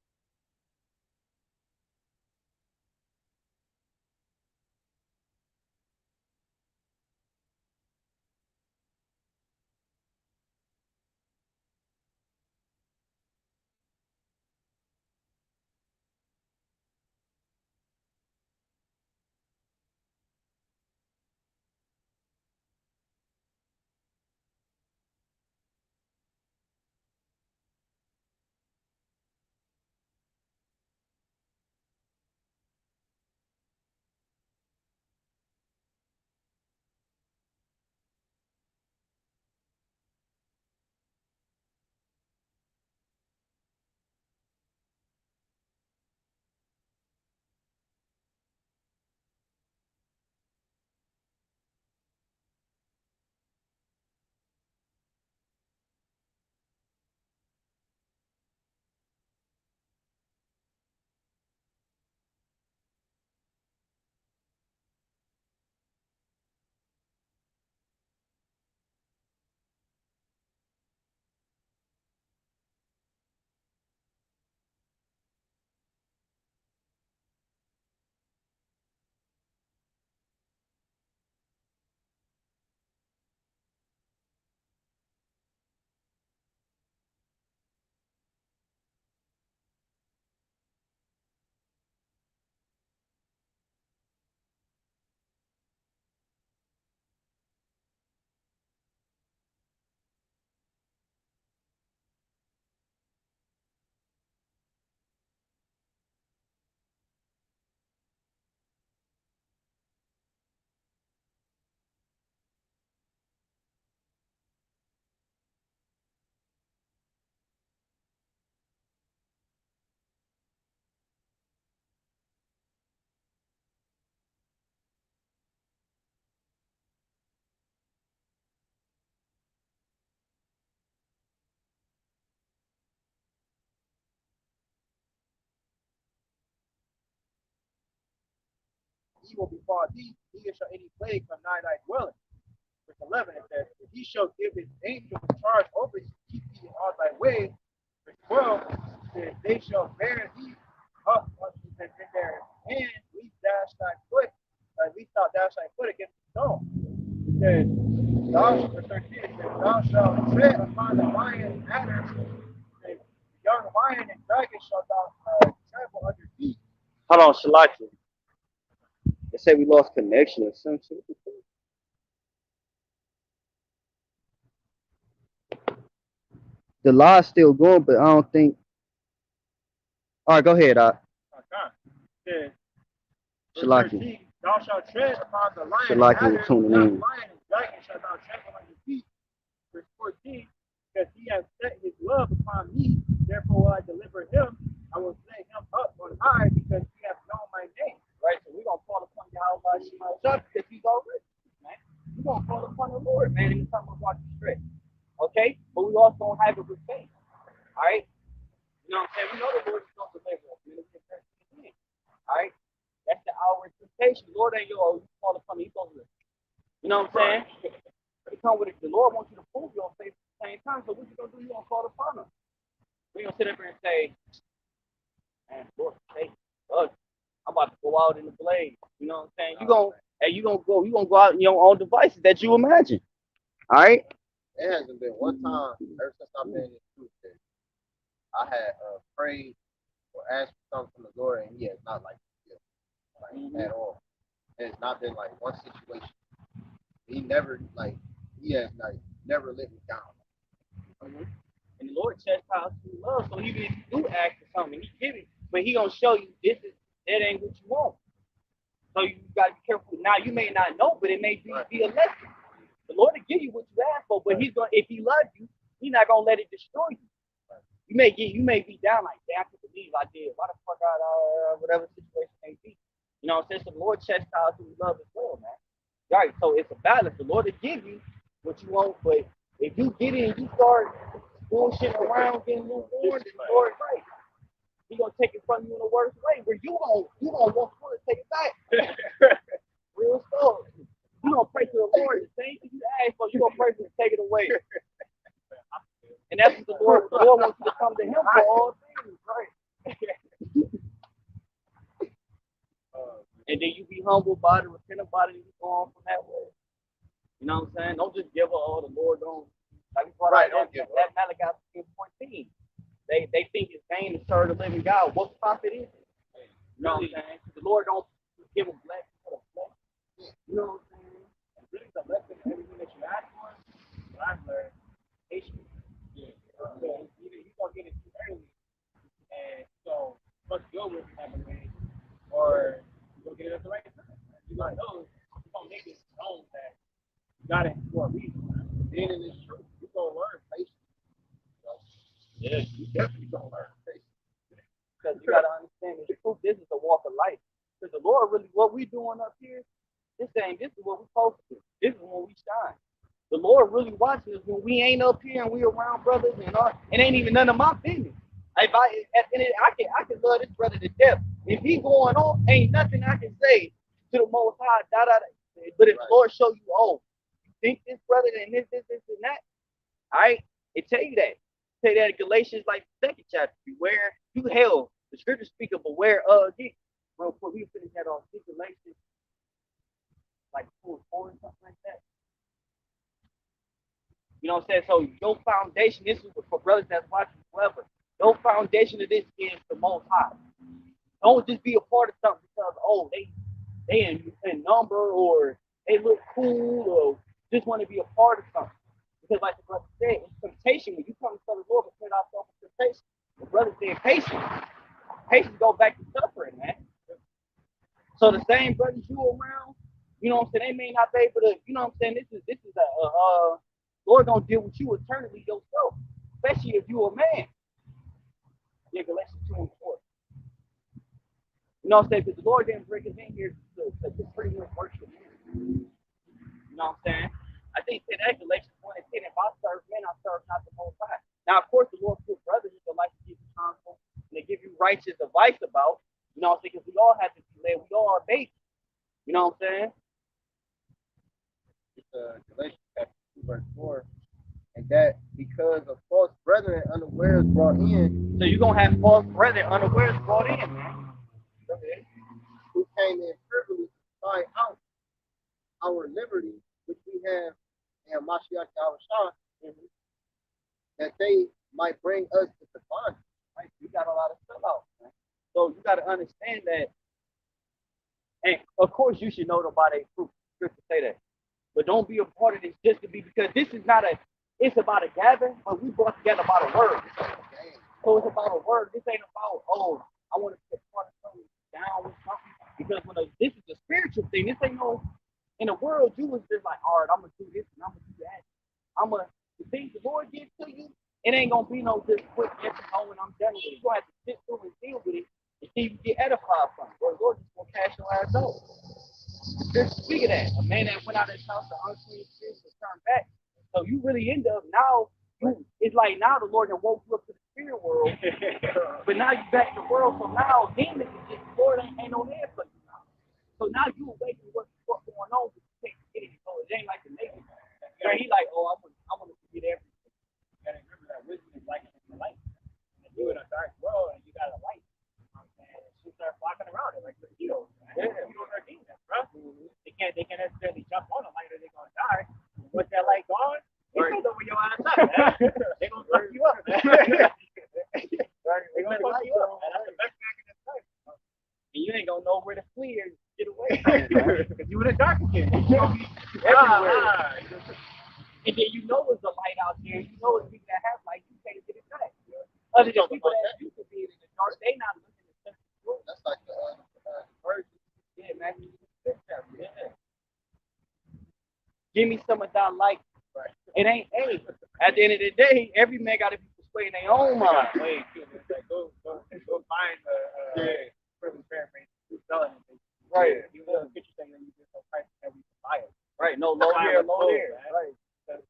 evil befall thee, neither shall any plague come nigh thy dwelling. Verse 11, it says, if he shall give his angels charge over thee, to keep thee in all thy ways. Verse 12, says, they shall bear thee up in their hands, least dash thy foot, least thou dash thy foot against the stone. It says, verse 13, it says, thou shalt tread upon the lion and adder, the young lion and dragon shalt thou trample under feet. Hold on, Shalaki. They say we lost connection or some shit. The lie's still going, but I don't think. All right, go ahead. It says, verse Shalaki. 13, thou shalt tread upon the lion Shalaki and adder, was tuning the young in. lion and dragon shalt thou trample under feet. Verse 14, because he has set his love upon me, therefore will I deliver him. I will set him up on high because he has known my name. Right? So we're going to call upon Yahweh Shema because he's already, man. We're going to call upon the Lord, man, anytime we watch the straight. Okay? But we also don't have it with faith. All right? You know what I'm saying? We know the Lord is going to deliver us. All right? That's the hour expectation. The Lord ain't you call upon me, he's going to deliver. You know what I'm saying? They come with it. The Lord wants you to prove your faith at the same time. So what you gonna do? You gonna call upon him. We gonna sit up here and say, man, Lord, faith, I'm about to go out in the blaze. You know what I'm saying? You gonna go out in your own devices that you imagine. All right? It hasn't been one time ever since I've been in this truth that I had prayed or asked for something from the Lord and he has not liked it at all. It's not been like one situation. He never he has never let me down. Mm-hmm. And the Lord chastises who love. So even if you do ask for something, he give it, but he gonna show you that ain't what you want. So you gotta be careful. Now you may not know, but it may be a lesson. The Lord will give you what you ask for, but he's gonna, if he loves you, he's not gonna let it destroy you. You may be down like, damn, I can't believe I did. Why the fuck whatever situation may be. You know what I'm saying? So the Lord chastises who love as well, man. Right, so it's a balance. The Lord will give you what you want, but if you get in, you start bullshitting around, getting lukewarm, then the Lord, right? He gonna take it from you in the worst way, where you gonna want to take it back. Real stuff. You gonna pray to the Lord, the same thing you ask for, you gonna pray for him to take it away. And that's what the Lord wants you to come to him for all things, right? And then you be humble about it, repent about it, and you go on from that way. You know what I'm saying? Don't just give up all the Lord don't. Like we brought out that Malachi 14. They think it's vain to serve the living God. What profit is it? You know what I'm saying? The Lord don't give a blessing for the flesh. You know what I'm saying? And really the lesson of everything that you ask for, what I've learned, patience. Yeah. So either you're gonna get it too early, and so fuck your will type of thing, or you're gonna get it at the right time. You're gonna know, you're gonna make it known that you got it for a reason. Being in this truth, you're gonna learn patience. Yeah, you definitely gonna learn patience. Because you gotta understand the truth, this is a walk of life. Because the Lord really, what we doing up here, this is what we supposed to do. This is when we shine. The Lord really watches us when we ain't up here and we around brothers and it ain't even none of my business. I can love this brother to death. If he going on, ain't nothing I can say to the Most High. But if the Lord show you, you think this brother and this and that, all right, it tell you that. Say that in Galatians, like the second chapter, beware you hell. The scriptures speak of beware again. Real quick, we finish that on Galatians, like 4 or something like that. You know what I'm saying? So your foundation, this is for brothers that's watching whoever. Your foundation of this is the Most High. Don't just be a part of something because they in number or they look cool or just want to be a part of something. Because like the brother said, it's temptation. When you come to the Lord and put ourselves in temptation, the brother said patience. Patience go back to suffering, man. So the same brothers you around, you know what I'm saying, they may not be able to, you know what I'm saying, this is Lord gonna deal with you eternally yourself, especially if you a man. Yeah, Galatians 2 and 4. You know what I'm saying? Because the Lord didn't bring us in here to pretty much worship him. You know what I'm saying? I think that Galatians 1 and 10, if I serve men, I serve not the Most High. Now, of course, the Lord put brothers in your life to give you counsel and to give you righteous advice about, you know what I'm saying? Because we all have to be led. We all are babies. You You know what I'm saying? It's Galatians chapter 2, verse 4. And that because of false brethren unawares brought in, So you're going to have false brethren unawares brought in, man. Okay. who came in privily to find out our liberty, which we have in Mashiach Yahushua, that they might bring us to the bondage. Right? You got a lot of stuff out, man. So you got to understand that. And of course, you should know about a proof. Scripture say that. But don't be a part of this just to be, because this is not a, it's about a gathering, but we brought together about a word. So it's about a word. This ain't about, oh, I want to be a part of something down with something. Because this is a spiritual thing. This ain't no, in the world, you was just like, all right, I'm going to do this and I'm going to do that. The things the Lord gives to you, it ain't going to be no just quick yes and no, and I'm done with it. You're going to have to sit through and deal with it and see if you get edified from it. Or the Lord just going to cast your ass out. Speak of that, a man that went out of his house, the unclean spirits returned back. So you really end up now, it's like now the Lord has woke you up to the spirit world, but now you back in the world. So now demons is just, Lord ain't no there for you now. So now you awaken what's going on, but you can't get it. So it ain't like the naked. So he like, oh, I want to forget everything. You gotta remember that wisdom is like the light. And you in a dark world and you got a light. And she start flocking around it like mosquitoes. Mosquitoes are demons, bro. They can't necessarily jump on the light or they're gonna die. Once that light gone, you still know where your ass up, man. They gonna fuck you up, man. They gonna fuck you up, man. That's the best back in this life. And you ain't gonna know where to flee or get away from it, because you in the dark again. You gonna be everywhere. And then you know there's a light out there. You know it's people that have light. You can't get it back. Other than people that used to be in the dark, they not looking at stuff. That's like the virgin. Yeah, man. Yeah. Give me some of that light. Right. It ain't, hey, at the end of the day, every man got to be persuading their own mind. Wait, like, go find a privileged paraphrase who's selling it. Right. You know, get you saying that you get no price and we can buy it. Right. No low here, low there. Right.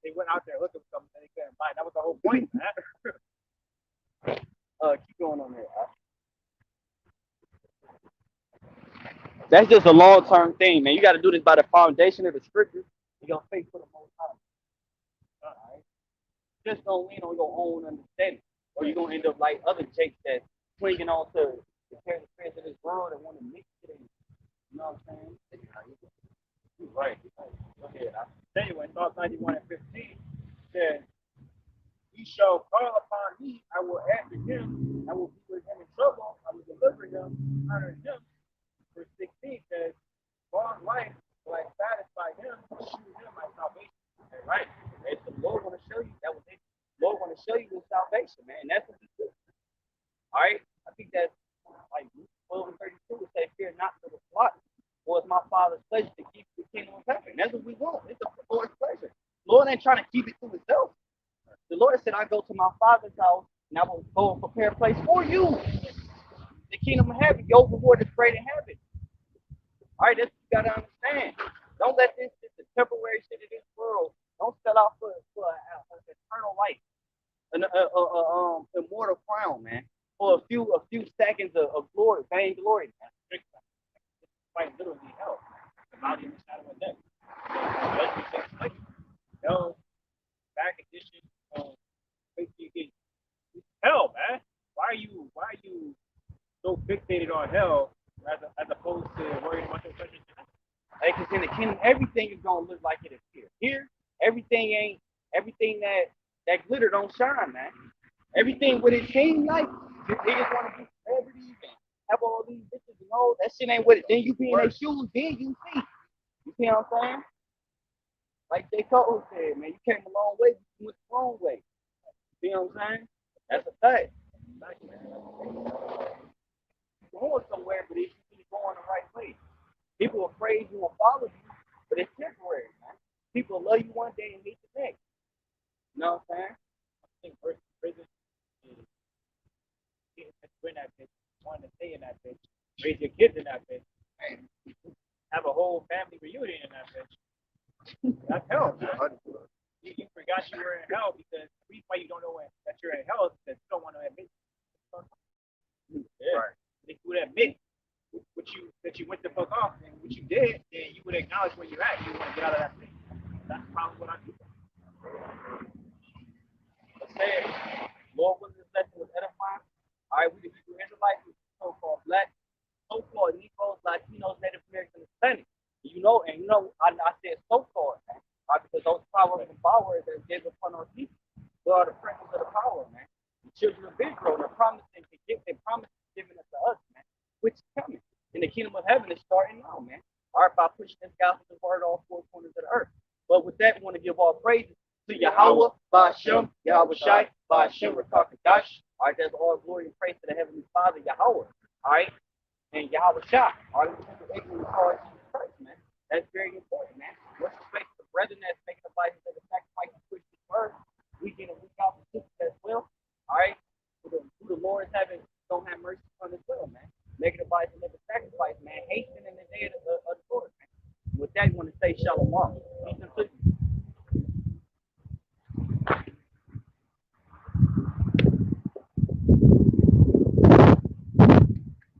They went out there looking for something they couldn't buy. That was the whole point, man. Keep going on there. That's just a long-term thing, man. You got to do this by the foundation of the scriptures. You're going to faith for the most time. All right. Just don't lean on your own understanding, or you're going to end up like other jakes that clinging on to the cares of this world and want to mix it in. You know what I'm saying? Right. Go ahead. I'll tell you when Psalm 91 and 15 says, he shall call upon me, I will answer him, I will be with him in trouble, I will deliver him, honor him. Verse 16 says, long life will I satisfy him, shew him my salvation. Right. And the Lord want to show you that was it. The Lord want to show you his salvation, man. That's what he do. All right. I think that's like 12 and 32 would say, fear not for the plot. For it's my Father's pleasure to keep the kingdom of heaven. That's what we want. It's the Lord's pleasure. The Lord ain't trying to keep it to himself. The Lord said, I go to my Father's house and I will go and prepare a place for you. The kingdom of heaven, your reward is great in heaven. All right, that's what you got to understand. Don't let this the temporary shit of this world. Don't sell out for an eternal life, an immortal crown, man. For a few seconds of glory, vain glory, man. Quite literally hell. The body in the shadow of death. Hell, back edition, hell, man. Why are you so fixated on hell as opposed to worrying about your treasures? Because in the kingdom, everything is gonna look like it is here. Here, everything that glitter don't shine, man. Everything what it seems like, you niggas want to be celebrities and have all these bitches and all that shit ain't what it. Then you be in their shoes, then you see. You see what I'm saying? Like J. Cole said, man, you came a long way, but you went the wrong way. You see what I'm saying? That's a fact. You're going somewhere, but it's just going the right way. People are afraid you will follow you, but it's temporary, man. People love you one day and hate the next. You know what I'm saying? I think versus prison is getting in that bitch, wanting to stay in that bitch, raise your kids in that bitch, and have a whole family reunion in that bitch. That's hell, man. You forgot you were in hell because the reason why you don't know that you're in hell is because you don't want to admit it. Yeah. Right. They would admit that you went the fuck off, and what you did, then you would acknowledge where you're at. You want to get out of that place. That's probably what I do. But said, Lord, when this lesson was edifying, all right, we the Hebrew Israelites, we so-called black, so-called Negroes, Latinos, Native Americans, Hispanics. I said so-called, man. All right, because those powers and powers that gave upon our people, we are the princes of the power, man. The children of Israel, the promising to give, their promise given it to us, man, which is coming. And the kingdom of heaven is starting now, man. All right, by pushing this gospel word all four corners of the earth. But with that, we want to give all praises to Yahweh, Ba'ashem, Yahweh Shai, Ba'ashem, Rakakadash. All right, that's all glory and praise to the Heavenly Father, Yahweh. All right, and Yahweh Shai. All right, we call Jesus Christ, man. That's very important, man. What's the space of the brethren that's making the life of the sacrifice and push this word? We get a week out the sisters as well. All right, who the Lord is having, don't have mercy on as well, man. Making the life of the sacrifice, man. Hasten in the day of the Lord, man. With that, we want to say shalom. Peace and